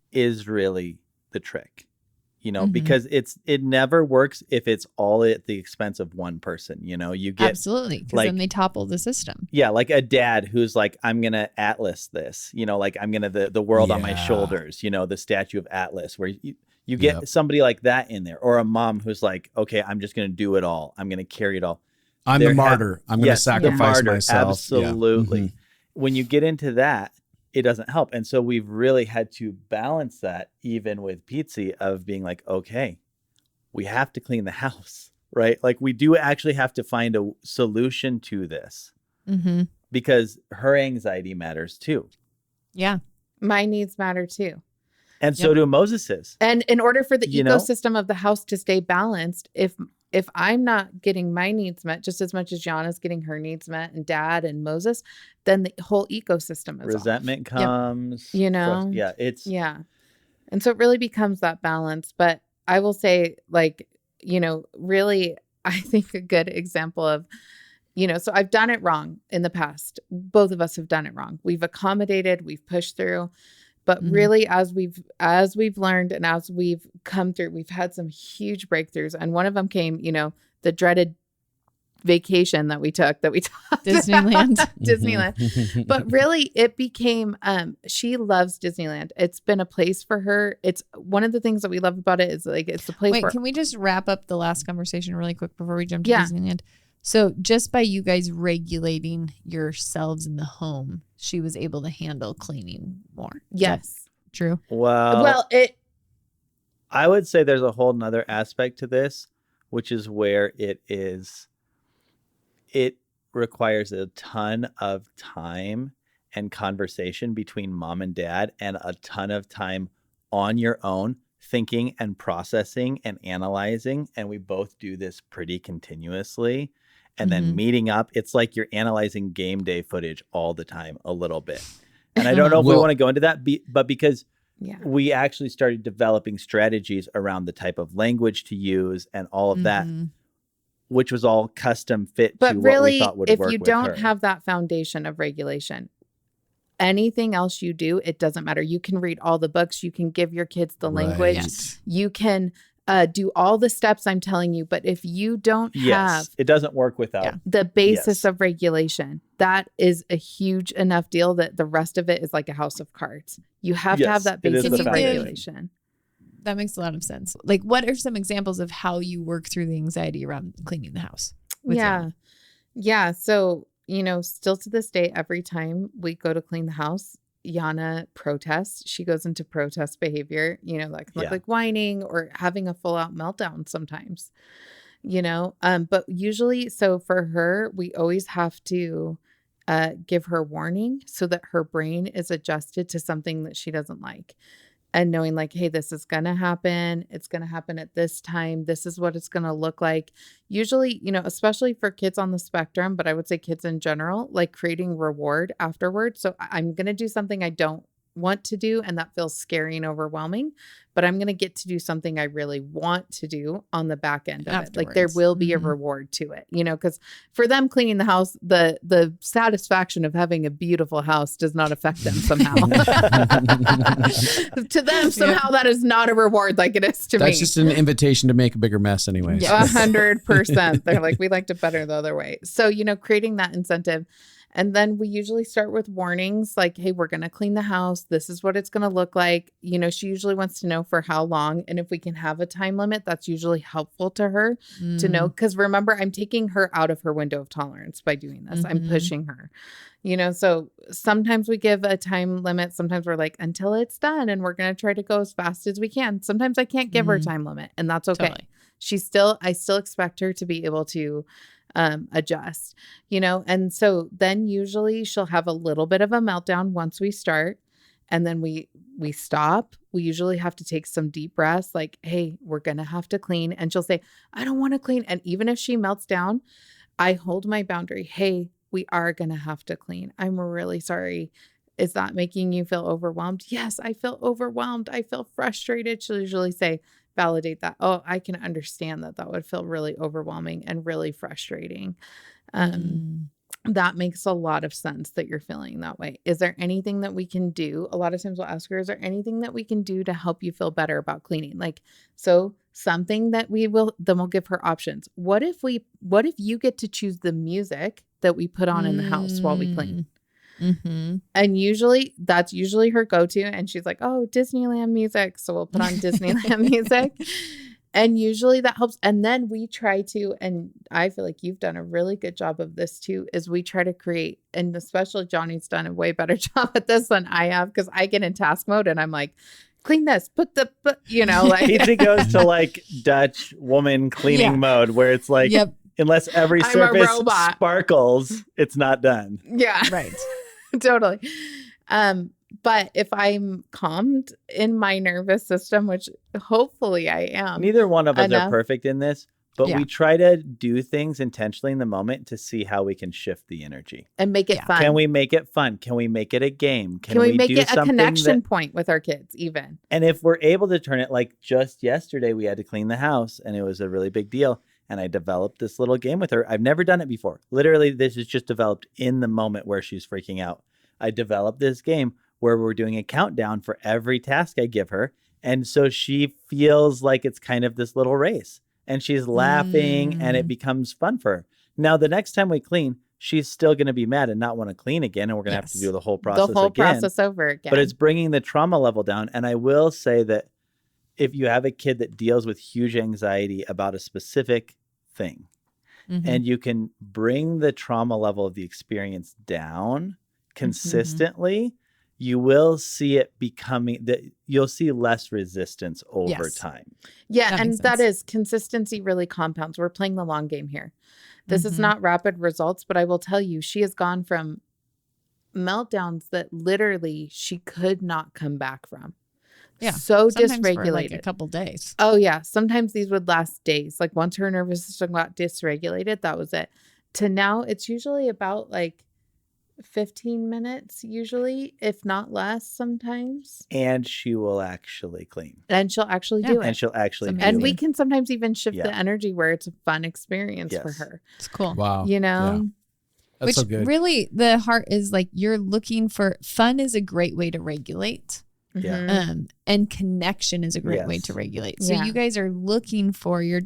is really the trick, because it never works if it's all at the expense of one person. You get
absolutely, because then they topple the system.
Yeah, like a dad who's like, I'm going to Atlas this, like I'm going to the world on my shoulders, the statue of Atlas, where you get somebody like that in there, or a mom who's like, okay, I'm just going to do it all. I'm going to carry it all.
I'm the martyr. I'm going to sacrifice myself.
Absolutely. Yeah. When you get into that, it doesn't help. And so we've really had to balance that even with Pietze of being like, okay, we have to clean the house, right? Like we do actually have to find a solution to this because her anxiety matters too.
Yeah.
My needs matter too.
And so do Moses's.
And in order for the ecosystem of the house to stay balanced, if I'm not getting my needs met just as much as Gianna's getting her needs met and Dad and Moses, then the whole ecosystem is
resentment comes.
Yeah. And so it really becomes that balance. But I will say, really, I think a good example of, so I've done it wrong in the past. Both of us have done it wrong. We've accommodated, we've pushed through. But really, as we've learned and as we've come through, we've had some huge breakthroughs. And one of them came, the dreaded vacation that we took that we talked
Disneyland.
about Disneyland. But really it became, she loves Disneyland. It's been a place for her. It's one of the things that we love about it is like, it's a place
Wait,
where.
can we just wrap up the last conversation really quick before we jump to Disneyland? So just by you guys regulating yourselves in the home, she was able to handle cleaning more.
Yes.
True.
Well, I would say there's a whole nother aspect to this, which is where it requires a ton of time and conversation between mom and dad and a ton of time on your own thinking and processing and analyzing. And we both do this pretty continuously. And then meeting up, it's like you're analyzing game day footage all the time a little bit. And I don't know if we want to go into that, but because we actually started developing strategies around the type of language to use and all of that, which was all custom fit to what we thought would work with her.
But really, if you don't have that foundation of regulation, anything else you do, it doesn't matter. You can read all the books. You can give your kids the language. Yes. You can do all the steps I'm telling you. But if you don't have
it doesn't work without
the basis of regulation, that is a huge enough deal that the rest of it is like a house of cards. You have to have that basis of regulation.
That makes a lot of sense. Like, what are some examples of how you work through the anxiety around cleaning the house?
Yeah. So, still to this day, every time we go to clean the house, Yana protests. She goes into protest behavior, that can look like whining or having a full out meltdown sometimes, but usually, so for her, we always have to give her warning so that her brain is adjusted to something that she doesn't like. And knowing like, hey, this is going to happen. It's going to happen at this time. This is what it's going to look like. Usually, especially for kids on the spectrum, but I would say kids in general, like creating reward afterwards. So I'm going to do something I don't want to do, and that feels scary and overwhelming, but I'm going to get to do something I really want to do on the back end of it. Like there will be a reward to it, because for them cleaning the house, the satisfaction of having a beautiful house does not affect them somehow. To them, somehow that is not a reward like it is to me.
That's just an invitation to make a bigger mess anyways.
100%. They're like, we liked it better the other way. So, creating that incentive. And then we usually start with warnings like, hey, we're going to clean the house. This is what it's going to look like. She usually wants to know for how long. And if we can have a time limit, that's usually helpful to her to know. Because remember, I'm taking her out of her window of tolerance by doing this. I'm pushing her, so sometimes we give a time limit. Sometimes we're like, until it's done. And we're going to try to go as fast as we can. Sometimes I can't give her a time limit, and that's okay. Totally. I still expect her to be able to adjust, and so then usually she'll have a little bit of a meltdown once we start, and then we stop. We usually have to take some deep breaths like, hey, we're going to have to clean. And she'll say, I don't want to clean. And even if she melts down, I hold my boundary. Hey, we are going to have to clean. I'm really sorry. Is that making you feel overwhelmed? Yes, I feel overwhelmed. I feel frustrated. She'll usually say, validate that. Oh, I can understand that would feel really overwhelming and really frustrating. That makes a lot of sense that you're feeling that way. Is there anything that we can do? A lot of times we'll ask her, is there anything that we can do to help you feel better about cleaning? Like, so something that we'll give her options. What if you get to choose the music that we put on in the house while we clean? And usually that's her go-to, and she's like, oh, Disneyland music, so we'll put on Disneyland music, and usually that helps. And then we try to, and I feel like you've done a really good job of this too, is we try to create, and especially Johnny's done a way better job at this than I have, because I get in task mode and I'm like, clean this, like
Pietze goes to like Dutch woman cleaning mode where it's like, unless every surface sparkles, it's not done.
Yeah, right. Totally. But if I'm calmed in my nervous system, which hopefully I am.
Neither one of us are perfect in this, but we try to do things intentionally in the moment to see how we can shift the energy.
And make it fun.
Can we make it fun? Can we make it a game?
Can we make it a connection point with our kids even?
And if we're able to turn it, like just yesterday, we had to clean the house and it was a really big deal. And I developed this little game with her. I've never done it before. Literally, this is just developed in the moment where she's freaking out. I developed this game where we're doing a countdown for every task I give her. And so she feels like it's kind of this little race. And she's laughing and it becomes fun for her. Now, the next time we clean, she's still going to be mad and not want to clean again. And we're going to have to do the whole process again.
The whole process over again.
But it's bringing the trauma level down. And I will say that if you have a kid that deals with huge anxiety about a specific thing, and you can bring the trauma level of the experience down consistently, you will see it becoming that you'll see less resistance over time.
Yeah. And that is consistency really compounds. We're playing the long game here. This is not rapid results, but I will tell you, she has gone from meltdowns that literally she could not come back from.
Yeah.
So
sometimes
dysregulated.
For like a couple days.
Oh, yeah. Sometimes these would last days. Like once her nervous system got dysregulated, that was it. To now, it's usually about like 15 minutes, usually, if not less sometimes.
And she will actually clean.
And she'll actually do it.
And she'll actually do
And
it.
we can sometimes even shift the energy where it's a fun experience for her.
It's cool.
Wow.
You know?
Yeah. That's
Which
so good.
really, the heart is like, you're looking for, fun is a great way to regulate.
Yeah.
And connection is a great way to regulate. So you guys are looking for, you're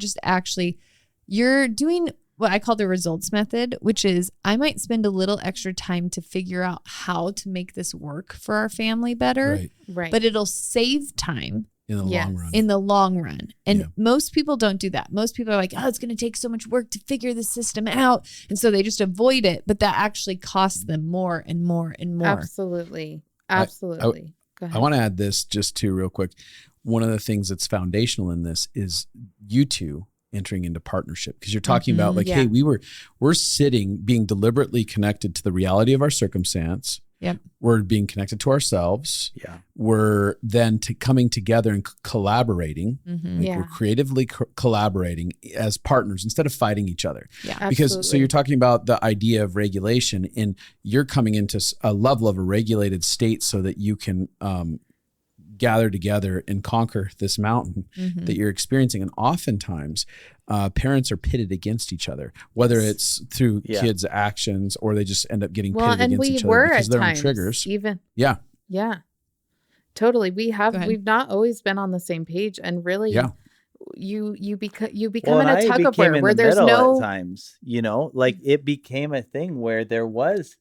doing what I call the results method, which is I might spend a little extra time to figure out how to make this work for our family better.
Right.
But it'll save time
in the long run.
In the long run. And most people don't do that. Most people are like, oh, it's going to take so much work to figure the system out. And so they just avoid it. But that actually costs them more and more and more.
Absolutely. Absolutely. Go ahead.
I want to add this just too real quick. One of the things that's foundational in this is you two entering into partnership, because you're talking about like, hey, we're sitting, being deliberately connected to the reality of our circumstance.
Yep.
We're being connected to ourselves.
Yeah.
We're then coming together and collaborating.
Mm-hmm.
We're creatively collaborating as partners instead of fighting each other.
Yeah.
Because so you're talking about the idea of regulation, and you're coming into a level of a regulated state so that you can gather together and conquer this mountain that you're experiencing. And oftentimes parents are pitted against each other, whether it's through kids' actions or they just end up getting pitted against each other because of their own triggers.
Even.
Yeah.
Yeah. Totally. We've not always been on the same page, and really you become in a tug of war where there's no
at times, like it became a thing where there was,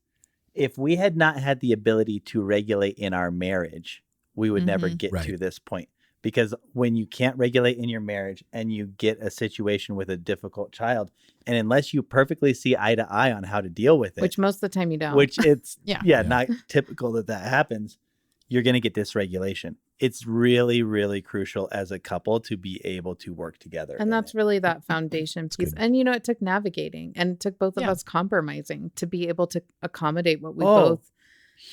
if we had not had the ability to regulate in our marriage, we would never get to this point. Because when you can't regulate in your marriage and you get a situation with a difficult child, and unless you perfectly see eye to eye on how to deal with it,
which most of the time you don't,
which it's not typical that happens, you're going to get dysregulation. It's really, really crucial as a couple to be able to work together.
And that's really that foundation piece. And, it took navigating, and it took both of us compromising to be able to accommodate what we both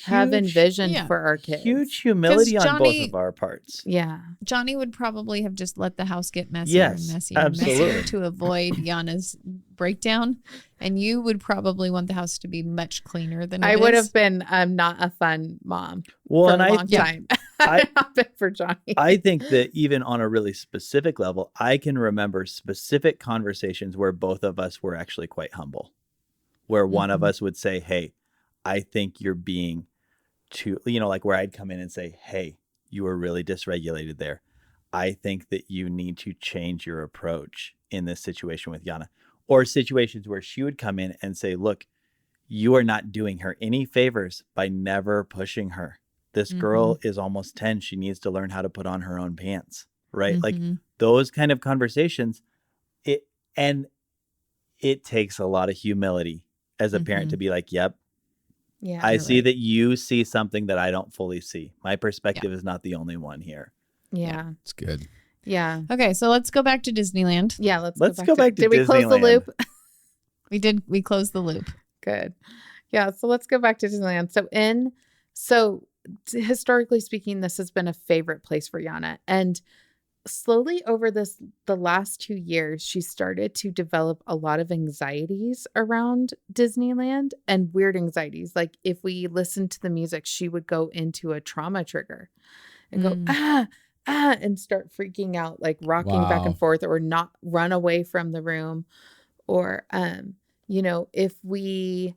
have envisioned for our kids.
Huge humility on both of our parts.
Yeah.
Johnny would probably have just let the house get messier and messier and messier to avoid Yana's breakdown. And you would probably want the house to be much cleaner than
I would have been not a fun mom for a long time. Not been for Johnny.
I think that even on a really specific level, I can remember specific conversations where both of us were actually quite humble, where one of us would say, hey, I think you're being too, like where I'd come in and say, hey, you were really dysregulated there. I think that you need to change your approach in this situation with Yana. Or situations where she would come in and say, look, you are not doing her any favors by never pushing her. This girl is almost 10. She needs to learn how to put on her own pants, right? Like those kind of conversations, it takes a lot of humility as a parent to be like, yep,
yeah,
I see that you see something that I don't fully see. My perspective is not the only one here.
Yeah.
It's good.
Yeah.
Okay, so let's go back to Disneyland.
Yeah, let's
go back to
Did we close the
Disneyland.
loop?
We did. We closed the loop.
Good. Yeah, so let's go back to Disneyland. So historically speaking, this has been a favorite place for Yana. And slowly over the last 2 years, she started to develop a lot of anxieties around Disneyland, and weird anxieties. Like if we listened to the music, she would go into a trauma trigger and go, and start freaking out, like rocking back and forth, or not run away from the room. Or, if we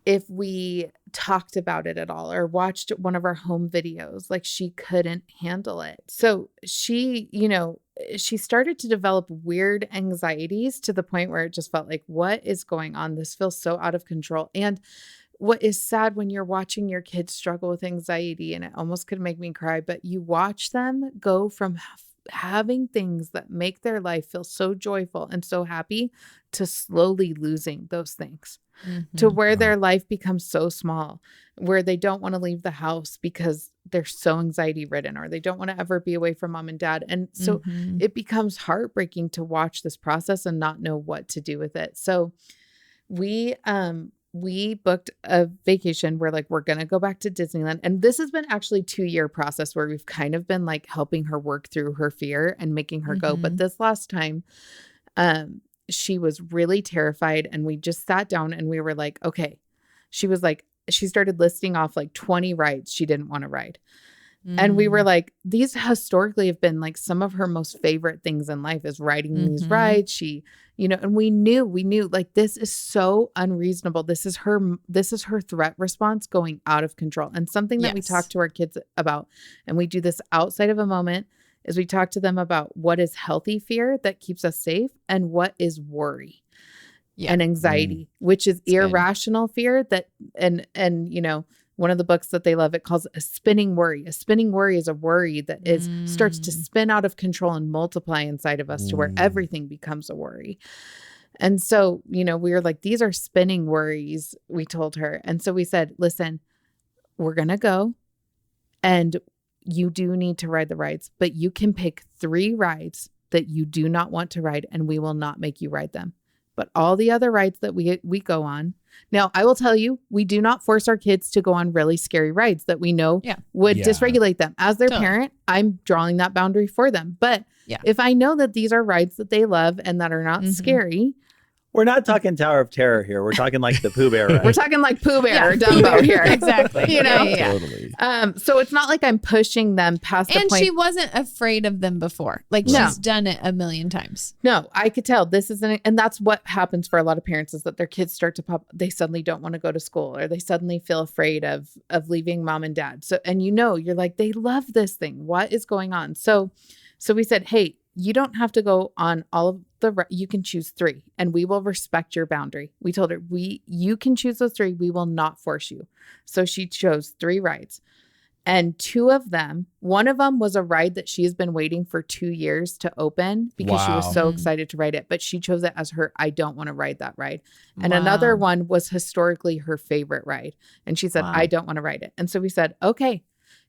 if we talked about it at all or watched one of our home videos, like she couldn't handle it. So she, she started to develop weird anxieties to the point where it just felt like, what is going on? This feels so out of control. And what is sad when you're watching your kids struggle with anxiety, and it almost could make me cry, but you watch them go from having things that make their life feel so joyful and so happy to slowly losing those things. To where their life becomes so small, where they don't want to leave the house because they're so anxiety ridden, or they don't want to ever be away from mom and dad. And so it becomes heartbreaking to watch this process and not know what to do with it. So we booked a vacation. We're like, we're going to go back to Disneyland. And this has been actually a 2-year process where we've kind of been like helping her work through her fear and making her go. But this last time, she was really terrified, and we just sat down and we were like, okay. She was like, she started listing off like 20 rides she didn't want to ride. And we were like, these historically have been like some of her most favorite things in life is riding these rides. She, and we knew like, this is so unreasonable. This is her threat response going out of control. And something that we talk to our kids about, and we do this outside of a moment, is we talk to them about what is healthy fear that keeps us safe and what is worry and anxiety, which is irrational fear that, and one of the books that they love, it calls a spinning worry. A spinning worry is a worry that starts to spin out of control and multiply inside of us to where everything becomes a worry. And so, we were like, these are spinning worries, we told her. And so we said, listen, we're going to go, and you do need to ride the rides, but you can pick 3 rides that you do not want to ride, and we will not make you ride them. But all the other rides that we go on. Now, I will tell you, we do not force our kids to go on really scary rides that we know would dysregulate them. As their parent, I'm drawing that boundary for them. But if I know that these are rides that they love and that are not scary.
We're not talking Tower of Terror here. We're talking like the Pooh Bear ride.
We're talking like Pooh Bear or Dumbo here.
Exactly.
Totally.
So it's not like I'm pushing them past the point.
And she wasn't afraid of them before. Like she's done it a million times.
No, I could tell this isn't, and that's what happens for a lot of parents is that their kids start to pop. They suddenly don't want to go to school, or they suddenly feel afraid of leaving mom and dad. So, and you're like, they love this thing. What is going on? So we said, hey, you don't have to go on all of you can choose 3, and we will respect your boundary. We told her, you can choose those 3. We will not force you. So she chose 3 rides, and 2 of them, one of them was a ride that she has been waiting for 2 years to open because she was so excited to ride it, but she chose it as I don't want to ride that ride. And another one was historically her favorite ride. And she said, I don't want to ride it. And so we said, okay,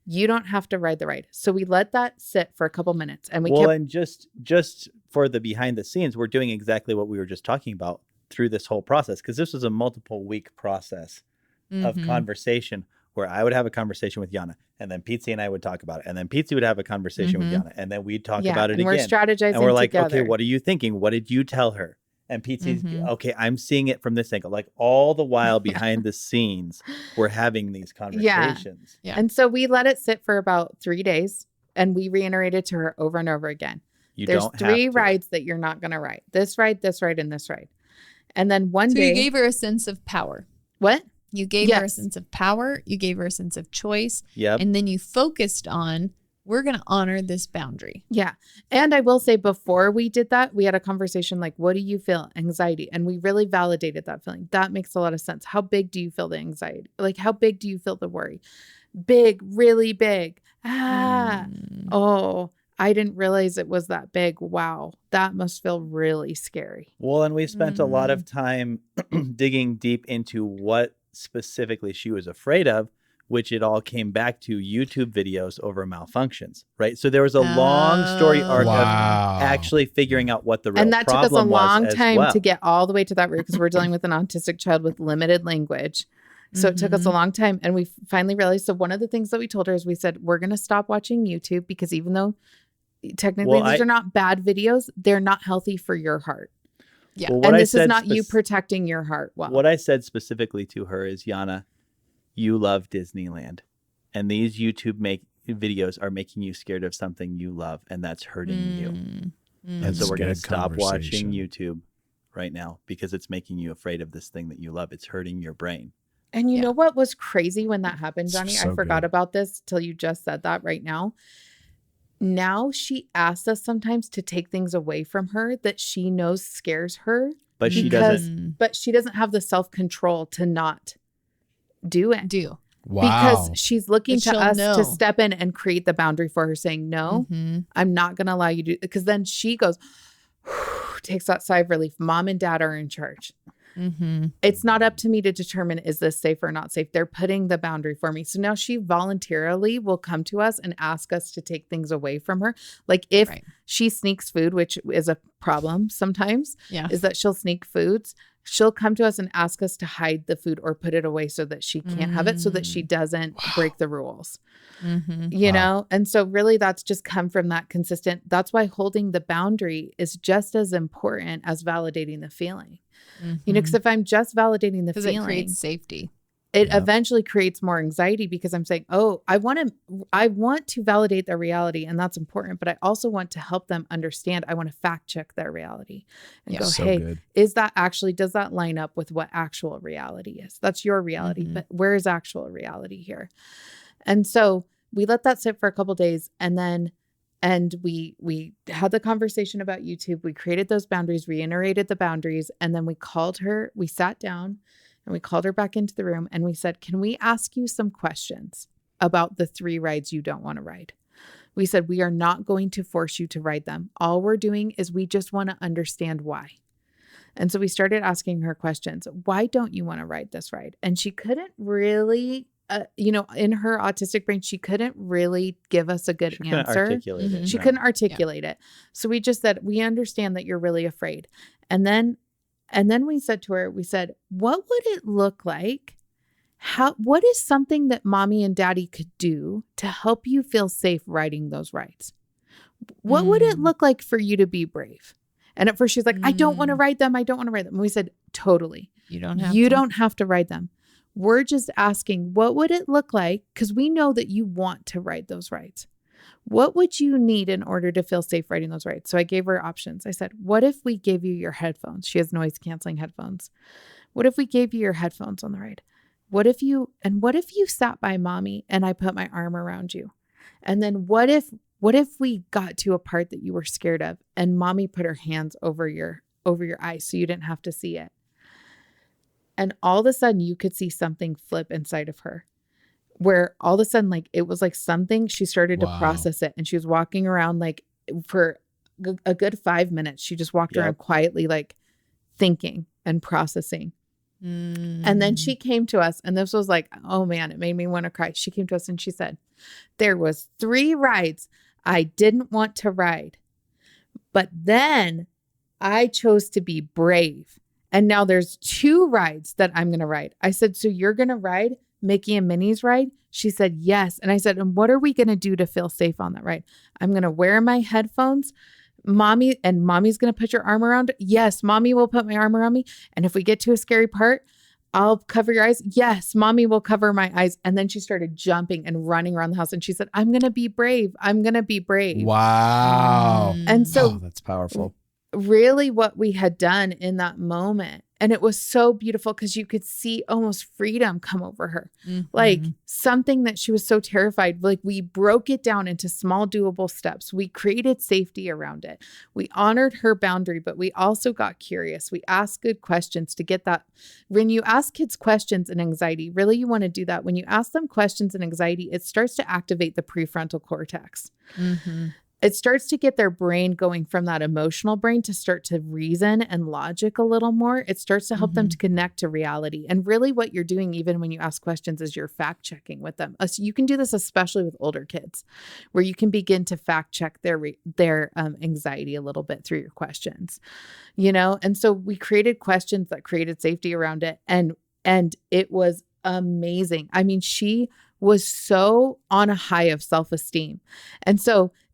you don't have to ride the ride. So we let that sit for a couple minutes, and
and just for the behind the scenes, we're doing exactly what we were just talking about through this whole process, because this was a multiple week process of conversation where I would have a conversation with Yana, and then Pietze and I would talk about it, and then Pietze would have a conversation with Yana, and then we'd talk about it again.
We're strategizing,
and we're like,
together.
okay, what are you thinking? What did you tell her? And Pietze's, okay, I'm seeing it from this angle. Like all the while behind the scenes, we're having these conversations.
Yeah. And so we let it sit for about 3 days, and we reiterated to her over and over again. There's 3 rides that you're not going to ride. This ride, and this ride. And then one day.
So you gave her a sense of power.
What?
You gave her a sense of power. You gave her a sense of choice.
Yep.
And then you focused on, we're going to honor this boundary.
Yeah. And I will say, before we did that, we had a conversation like, what do you feel? Anxiety. And we really validated that feeling. That makes a lot of sense. How big do you feel the anxiety? Like, how big do you feel the worry? Big, really big. Oh, I didn't realize it was that big. Wow. That must feel really scary.
Well, and we spent a lot of time digging deep into what specifically she was afraid of, which it all came back to YouTube videos over malfunctions, right? So there was a long story arc of actually figuring out what the real problem was.
And that took us a long time
to
to get all the way to that root, because we're dealing with an autistic child with limited language. So it took us a long time, and we finally realized. So one of the things that we told her is we said, we're going to stop watching YouTube, because even though technically these are not bad videos, they're not healthy for your heart. Yeah. Well, and this is not you protecting your heart well.
What I said specifically to her is, Yana, you love Disneyland, and these YouTube videos are making you scared of something you love, and that's hurting you. And so we're going to stop watching YouTube right now, because it's making you afraid of this thing that you love. It's hurting your brain.
And you know what was crazy when that happened, Jonny?
So
I forgot
good.
about this till you just said that right now. Now she asks us sometimes to take things away from her that she knows scares her.
But she doesn't.
But she doesn't have the self-control to not do it.
Wow.
Because she's looking to us
know.
to step in and create the boundary for her, saying, no, I'm not going to allow you to. Because then she goes, takes that sigh of relief. Mom and dad are in charge. It's not up to me to determine, is this safe or not safe? They're putting the boundary for me. So now she voluntarily will come to us and ask us to take things away from her. Like if she sneaks food, which is a problem sometimes, is that she'll sneak foods. She'll come to us and ask us to hide the food or put it away so that she can't have it, so that she doesn't break the rules. You know? And so really that's just come from that consistent. That's why holding the boundary is just as important as validating the feeling. You know, because if I'm just validating the feeling,
it creates safety.
It eventually creates more anxiety because I'm saying, oh, I want to validate their reality, and that's important, but I also want to help them understand. I want to fact check their reality and go,
So
hey,
good.
does that line up with what actual reality is? That's your reality, but where is actual reality here? And so we let that sit for a couple of days, and we had the conversation about YouTube. We created those boundaries, reiterated the boundaries, and then we called her. We sat down and we called her back into the room and we said, can we ask you some questions about the 3 rides you don't want to ride? We said, we are not going to force you to ride them. All we're doing is we just want to understand why. And so we started asking her questions. Why don't you want to ride this ride? And she couldn't really, in her autistic brain, she couldn't really give us a good answer. She couldn't articulate it. So we just said, we understand that you're really afraid. And then we said to her, what would it look like? What is something that mommy and daddy could do to help you feel safe riding those rides? What would it look like for you to be brave? And at first she's like, I don't want to ride them. I don't want to ride them. And we said, totally. You don't have to ride them. We're just asking, what would it look like? Because we know that you want to ride those rides. What would you need in order to feel safe riding those rides? So I gave her options. I said, what if we gave you your headphones? She has noise canceling headphones. What if we gave you your headphones on the ride? What if you sat by mommy and I put my arm around you? And then what if we got to a part that you were scared of and mommy put her hands over your eyes so you didn't have to see it? And all of a sudden you could see something flip inside of her, where all of a sudden, like, it was like something, she started to process it. And she was walking around like for a good 5 minutes. She just walked around quietly, like thinking and processing. And then she came to us, and this was like, oh man, it made me want to cry. She came to us and she said, there was 3 rides I didn't want to ride, but then I chose to be brave. And now there's 2 rides that I'm going to ride. I said, so you're going to ride Mickey and Minnie's ride? She said, yes. And I said, and what are we going to do to feel safe on that ride? I'm going to wear my headphones. Mommy's going to put your arm around. Yes, mommy will put my arm around me. And if we get to a scary part, I'll cover your eyes. Yes, mommy will cover my eyes. And then she started jumping and running around the house. And she said, I'm going to be brave. I'm going to be brave.
Wow.
And so
that's powerful.
Really what we had done in that moment. And it was so beautiful because you could see almost freedom come over her. Like something that she was so terrified. Like we broke it down into small doable steps. We created safety around it. We honored her boundary, but we also got curious. We asked good questions to get that. When you ask kids questions and anxiety, really you want to do that. When you ask them questions and anxiety, it starts to activate the prefrontal cortex. It starts to get their brain going from that emotional brain to start to reason and logic a little more. It starts to help them to connect to reality. And really what you're doing, even when you ask questions, is you're fact checking with them. So you can do this, especially with older kids, where you can begin to fact check their anxiety a little bit through your questions, And so we created questions that created safety around it. And it was amazing. I mean, she was so on a high of self-esteem.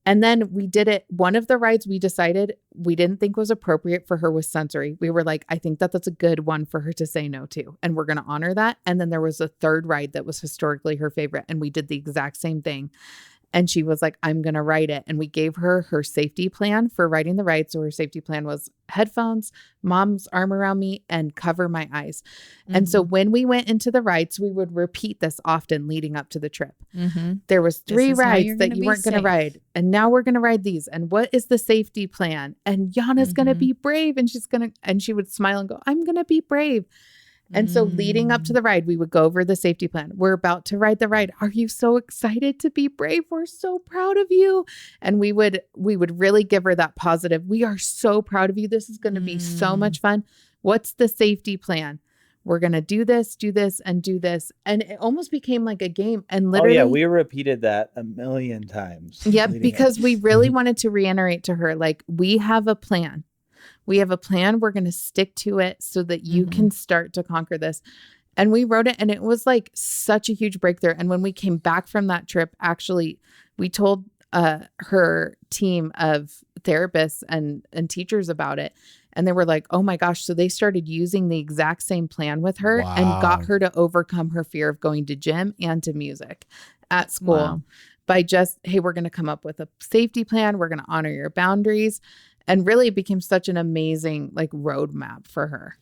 And then we did it. One of the rides we decided we didn't think was appropriate for her was sensory. We were like, I think that's a good one for her to say no to. And we're going to honor that. And then there was a 3rd ride that was historically her favorite. And we did the exact same thing. And she was like, I'm going to write it. And we gave her her safety plan for writing the rides. So her safety plan was headphones, mom's arm around me, and cover my eyes. Mm-hmm. And so when we went into the rides, we would repeat this often leading up to the trip. Mm-hmm. There was 3 rides that you weren't going to ride. And now we're going to ride these. And what is the safety plan? And Yana's going to be brave. And she would smile and go, I'm going to be brave. And so leading up to the ride, we would go over the safety plan. We're about to ride the ride. Are you so excited to be brave? We're so proud of you. And we would really give her that positive. We are so proud of you. This is going to be so much fun. What's the safety plan? We're going to do this, and do this. And it almost became like a game. And literally,
we repeated that a million times.
Yep, because we really wanted to reiterate to her, like, we have a plan. We have a plan. We're going to stick to it so that you can start to conquer this. And we wrote it, and it was like such a huge breakthrough. And when we came back from that trip, actually, we told her team of therapists and teachers about it. And they were like, oh my gosh. So they started using the exact same plan with her and got her to overcome her fear of going to gym and to music at school by just, hey, we're going to come up with a safety plan. We're going to honor your boundaries. And really it became such an amazing like roadmap for her.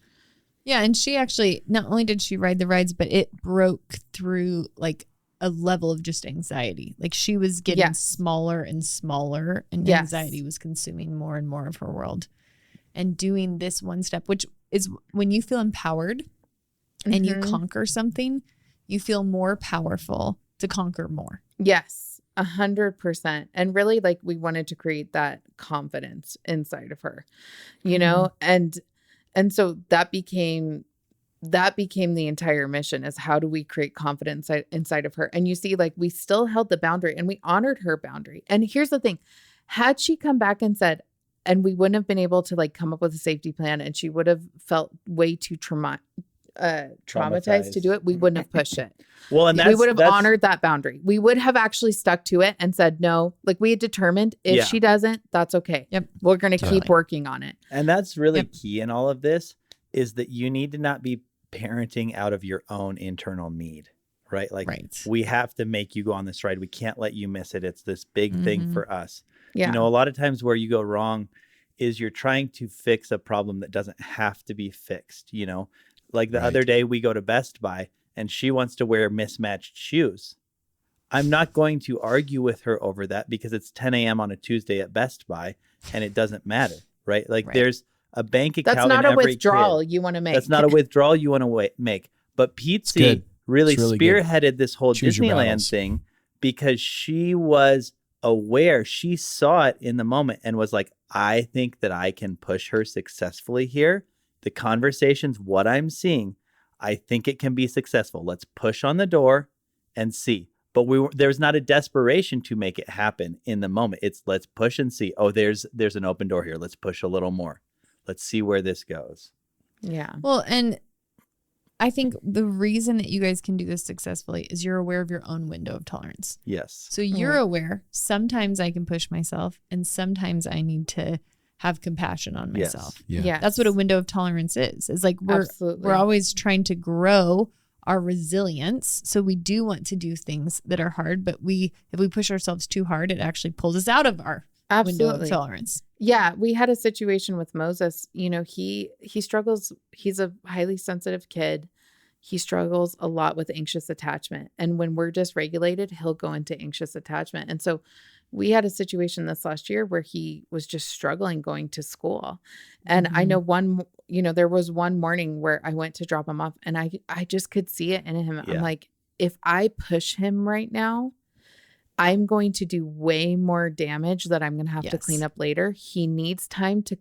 Yeah. And she actually, not only did she ride the rides, but it broke through like a level of just anxiety. Like she was getting smaller and smaller, and anxiety was consuming more and more of her world. And doing this one step, which is when you feel empowered and you conquer something, you feel more powerful to conquer more.
Yes. 100%. And really, like, we wanted to create that confidence inside of her, you know, and so that became the entire mission, is how do we create confidence inside of her? And you see, like, we still held the boundary and we honored her boundary. And here's the thing, had she come back and said, and we wouldn't have been able to like come up with a safety plan, and she would have felt way too traumatized to do it, we wouldn't have pushed it.
Well, and
we would have honored that boundary. We would have actually stuck to it and said, no, like we had determined if she doesn't, that's okay. Yep. We're going to keep working on it.
And that's really key in all of this, is that you need to not be parenting out of your own internal need, right? Like we have to make you go on this ride. We can't let you miss it. It's this big thing for us. Yeah. You know, a lot of times where you go wrong is you're trying to fix a problem that doesn't have to be fixed, you know? Like the other day we go to Best Buy and she wants to wear mismatched shoes. I'm not going to argue with her over that because it's 10 a.m. on a Tuesday at Best Buy and it doesn't matter, right? Like there's a bank account.
That's not
in
a
every
withdrawal
kid.
You want to make.
That's not a withdrawal you want to make. But Pietze really spearheaded this whole Disneyland thing because she was aware. She saw it in the moment and was like, I think that I can push her successfully here. The conversation's what I'm seeing. I think it can be successful. Let's push on the door and see. But there's not a desperation to make it happen in the moment. It's let's push and see. Oh, there's an open door here. Let's push a little more. Let's see where this goes.
Yeah.
Well, and I think the reason that you guys can do this successfully is you're aware of your own window of tolerance.
Yes.
So you're aware, sometimes I can push myself and sometimes I need to have compassion on myself.
Yes. Yeah.
That's what a window of tolerance is. It's like we're always trying to grow our resilience. So we do want to do things that are hard, but if we push ourselves too hard, it actually pulls us out of our window of tolerance.
Yeah. We had a situation with Moses. You know, he struggles. He's a highly sensitive kid. He struggles a lot with anxious attachment. And when we're dysregulated, he'll go into anxious attachment. And so we had a situation this last year where he was just struggling going to school. And I know there was one morning where I went to drop him off and I just could see it in him. Yeah. I'm like, if I push him right now, I'm going to do way more damage that I'm going to have to clean up later. He needs time to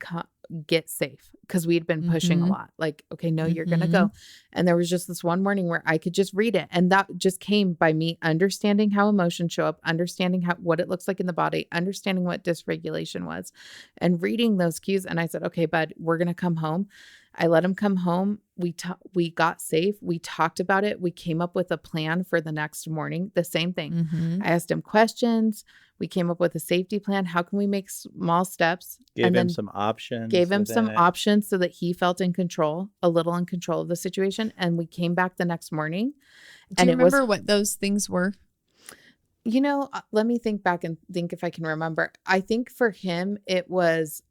get safe because we'd been pushing a lot. Like, okay, no, you're going to go. And there was just this one morning where I could just read it. And that just came by me understanding how emotions show up, understanding what it looks like in the body, understanding what dysregulation was, and reading those cues. And I said, okay, bud, we're going to come home. I let him come home. We got safe. We talked about it. We came up with a plan for the next morning. The same thing. I asked him questions. We came up with a safety plan. How can we make small steps?
Gave him some options
so that he felt a little in control of the situation. And we came back the next morning.
Do you remember what those things were?
Let me think back and think if I can remember. I think for him, it was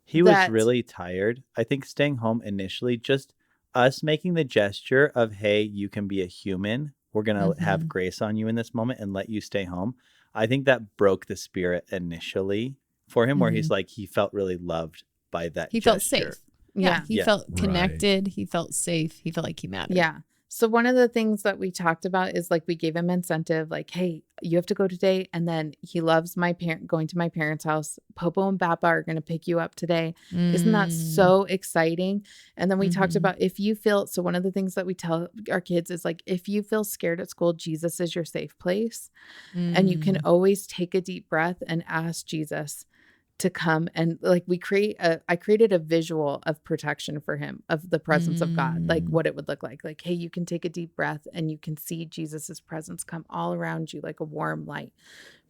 he was
that-
really tired. I think staying home initially, just us making the gesture of, hey, you can be a human. We're going to have grace on you in this moment and let you stay home. I think that broke the spirit initially for him, where he's like, he felt really loved by that
He
gesture.
felt safe. Yeah. He felt connected. He felt safe. He felt like he mattered.
Yeah. So one of the things that we talked about is like, we gave him incentive, like, hey, you have to go today. And then he loves going to my parents' house. Popo and Bappa are going to pick you up today. Isn't that so exciting? And then we talked about, if you feel, so one of the things that we tell our kids is like, if you feel scared at school, Jesus is your safe place. And you can always take a deep breath and ask Jesus to come. And like, I created a visual of protection for him, of the presence of God, like what it would look like, hey, you can take a deep breath and you can see Jesus's presence come all around you like a warm light,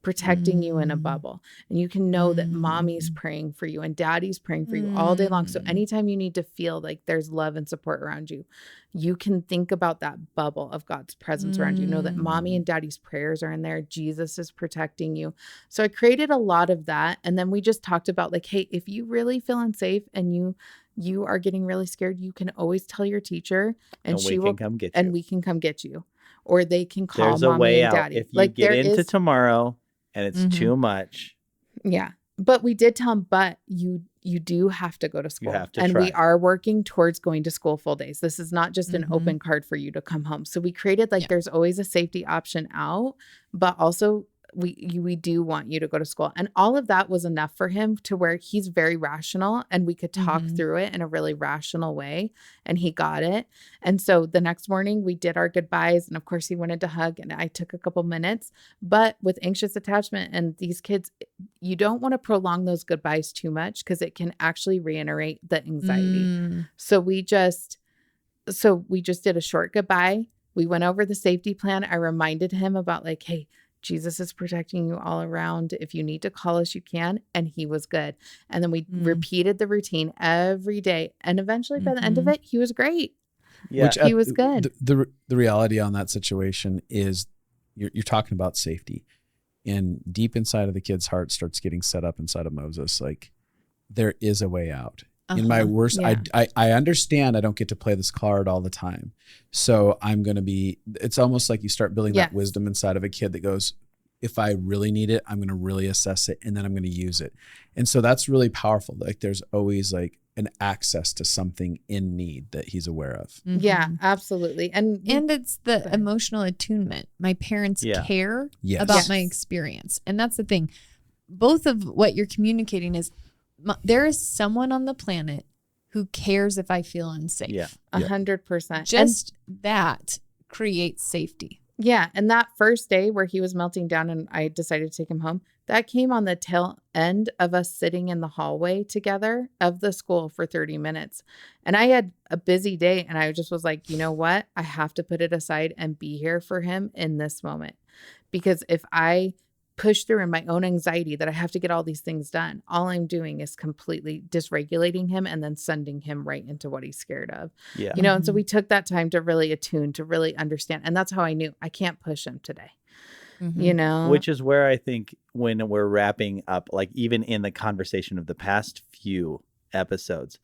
protecting you in a bubble. And you can know that mommy's praying for you and daddy's praying for you all day long. So anytime you need to feel like there's love and support around you, you can think about that bubble of God's presence around you. Know that mommy and daddy's prayers are in there. Jesus is protecting you. So I created a lot of that. And then we just talked about like, hey, if you really feel unsafe and you are getting really scared, you can always tell your teacher and she will come get you. And we can come get you. Or they can call
There's a
mommy
way
and
out.
daddy.
If you get into tomorrow and it's too much.
Yeah. But we did tell him, but you do have to go to school.
You have to
and
try.
We are working towards going to school full days. This is not just an open card for you to come home. So we created there's always a safety option out, but also we do want you to go to school. And all of that was enough for him to where he's very rational and we could talk through it in a really rational way. And he got it. And so the next morning we did our goodbyes. And of course he wanted to hug and I took a couple minutes, but with anxious attachment and these kids, you don't want to prolong those goodbyes too much because it can actually reiterate the anxiety. So we just did a short goodbye. We went over the safety plan. I reminded him about like, hey, Jesus is protecting you all around. If you need to call us, you can. And he was good. And then we repeated the routine every day. And eventually by the end of it, he was great.
Yeah.
He was good.
The reality on that situation is you're talking about safety. And deep inside of the kid's heart starts getting set up inside of Moses. Like there is a way out. In my worst, I understand I don't get to play this card all the time. So I'm going to it's almost like you start building that wisdom inside of a kid that goes, if I really need it, I'm going to really assess it and then I'm going to use it. And so that's really powerful. Like there's always like an access to something in need that he's aware of.
Yeah, absolutely. And
it's the emotional attunement. My parents care about my experience. And that's the thing. Both of what you're communicating is, there is someone on the planet who cares if I feel unsafe.
Yeah.
100%.
Just that creates safety.
Yeah. And that first day where he was melting down and I decided to take him home, that came on the tail end of us sitting in the hallway together of the school for 30 minutes. And I had a busy day and I just was like, you know what? I have to put it aside and be here for him in this moment. Because if I push through in my own anxiety that I have to get all these things done, all I'm doing is completely dysregulating him and then sending him right into what he's scared of.
Yeah.
And so we took that time to really attune, to really understand. And that's how I knew I can't push him today.
Which is where I think when we're wrapping up, like even in the conversation of the past few episodes,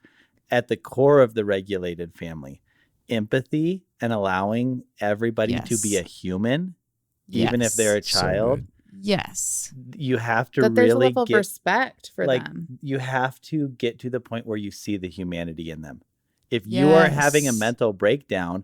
at the core of the regulated family, empathy and allowing everybody to be a human, even if they're a child.
Yes.
You have to
but there's
really
a level of respect for them.
You have to get to the point where you see the humanity in them. If you are having a mental breakdown,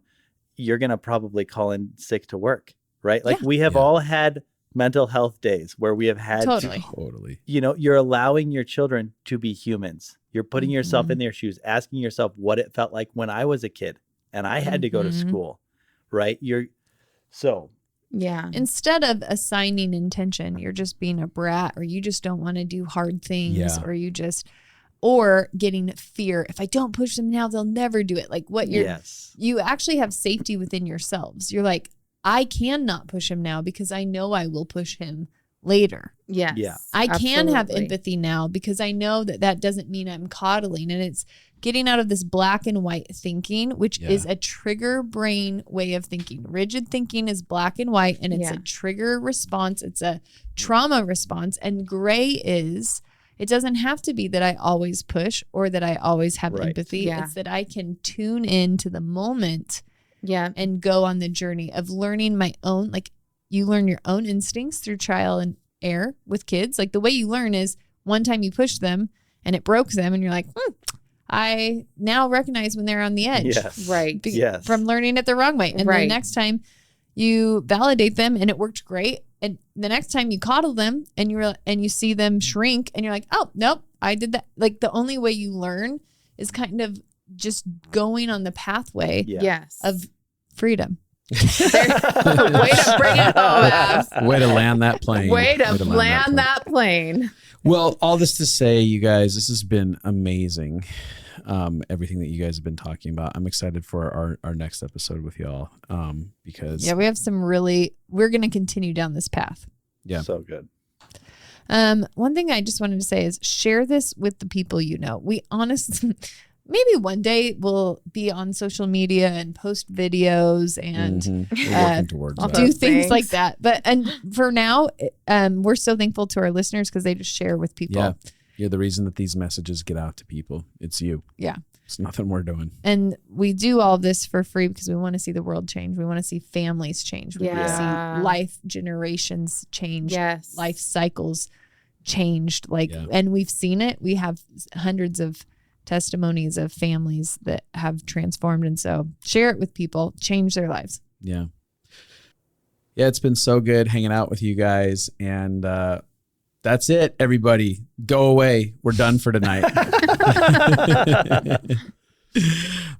you're going to probably call in sick to work, right? Like we have all had mental health days where we have had
Totally.
You're allowing your children to be humans. You're putting yourself in their shoes, asking yourself what it felt like when I was a kid and I had to go to school, right?
Yeah.
Instead of assigning intention, you're just being a brat or you just don't want to do hard things or getting fear. If I don't push them now, they'll never do it. Like you actually have safety within yourselves. You're like, I cannot push him now because I know I will push him later.
Yes.
Yeah.
I can have
absolutely.
empathy now because I know that that doesn't mean I'm coddling, and it's getting out of this black and white thinking, which is a trigger brain way of thinking. Rigid thinking is black and white, and it's a trigger response. It's a trauma response. And gray is, it doesn't have to be that I always push or that I always have empathy.
Yeah.
It's that I can tune into the moment and go on the journey of learning my own, like you learn your own instincts through trial and error with kids. Like the way you learn is one time you push them and it broke them and you're like, I now recognize when they're on the edge.
Yes.
Right.
From learning it the wrong way. And the next time you validate them and it worked great. And the next time you coddle them and you see them shrink and you're like, oh, nope, I did that. Like the only way you learn is kind of just going on the pathway of freedom.
Way to bring it home, Abs.
Way to land that plane.
Way to land that plane.
Well, all this to say, you guys, this has been amazing. Everything that you guys have been talking about. I'm excited for our next episode with y'all because
we have some we're going to continue down this path.
Yeah.
So good.
One thing I just wanted to say is share this with the people you know. We honestly, maybe one day we'll be on social media and post videos and
we're working towards that.
do things like that. And for now, we're so thankful to our listeners because they just share with people.
Yeah. You're the reason that these messages get out to people. It's you.
Yeah.
It's nothing we're doing.
And we do all this for free because we want to see the world change. We want to see families change. We want to see life generations change.
Yes.
Life cycles changed. And we've seen it. We have hundreds of testimonies of families that have transformed. And so share it with people, change their lives.
Yeah. Yeah. It's been so good hanging out with you guys. And, that's it, everybody. Go away. We're done for tonight.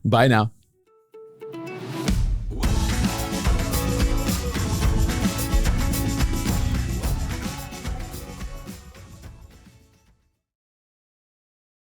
Bye now.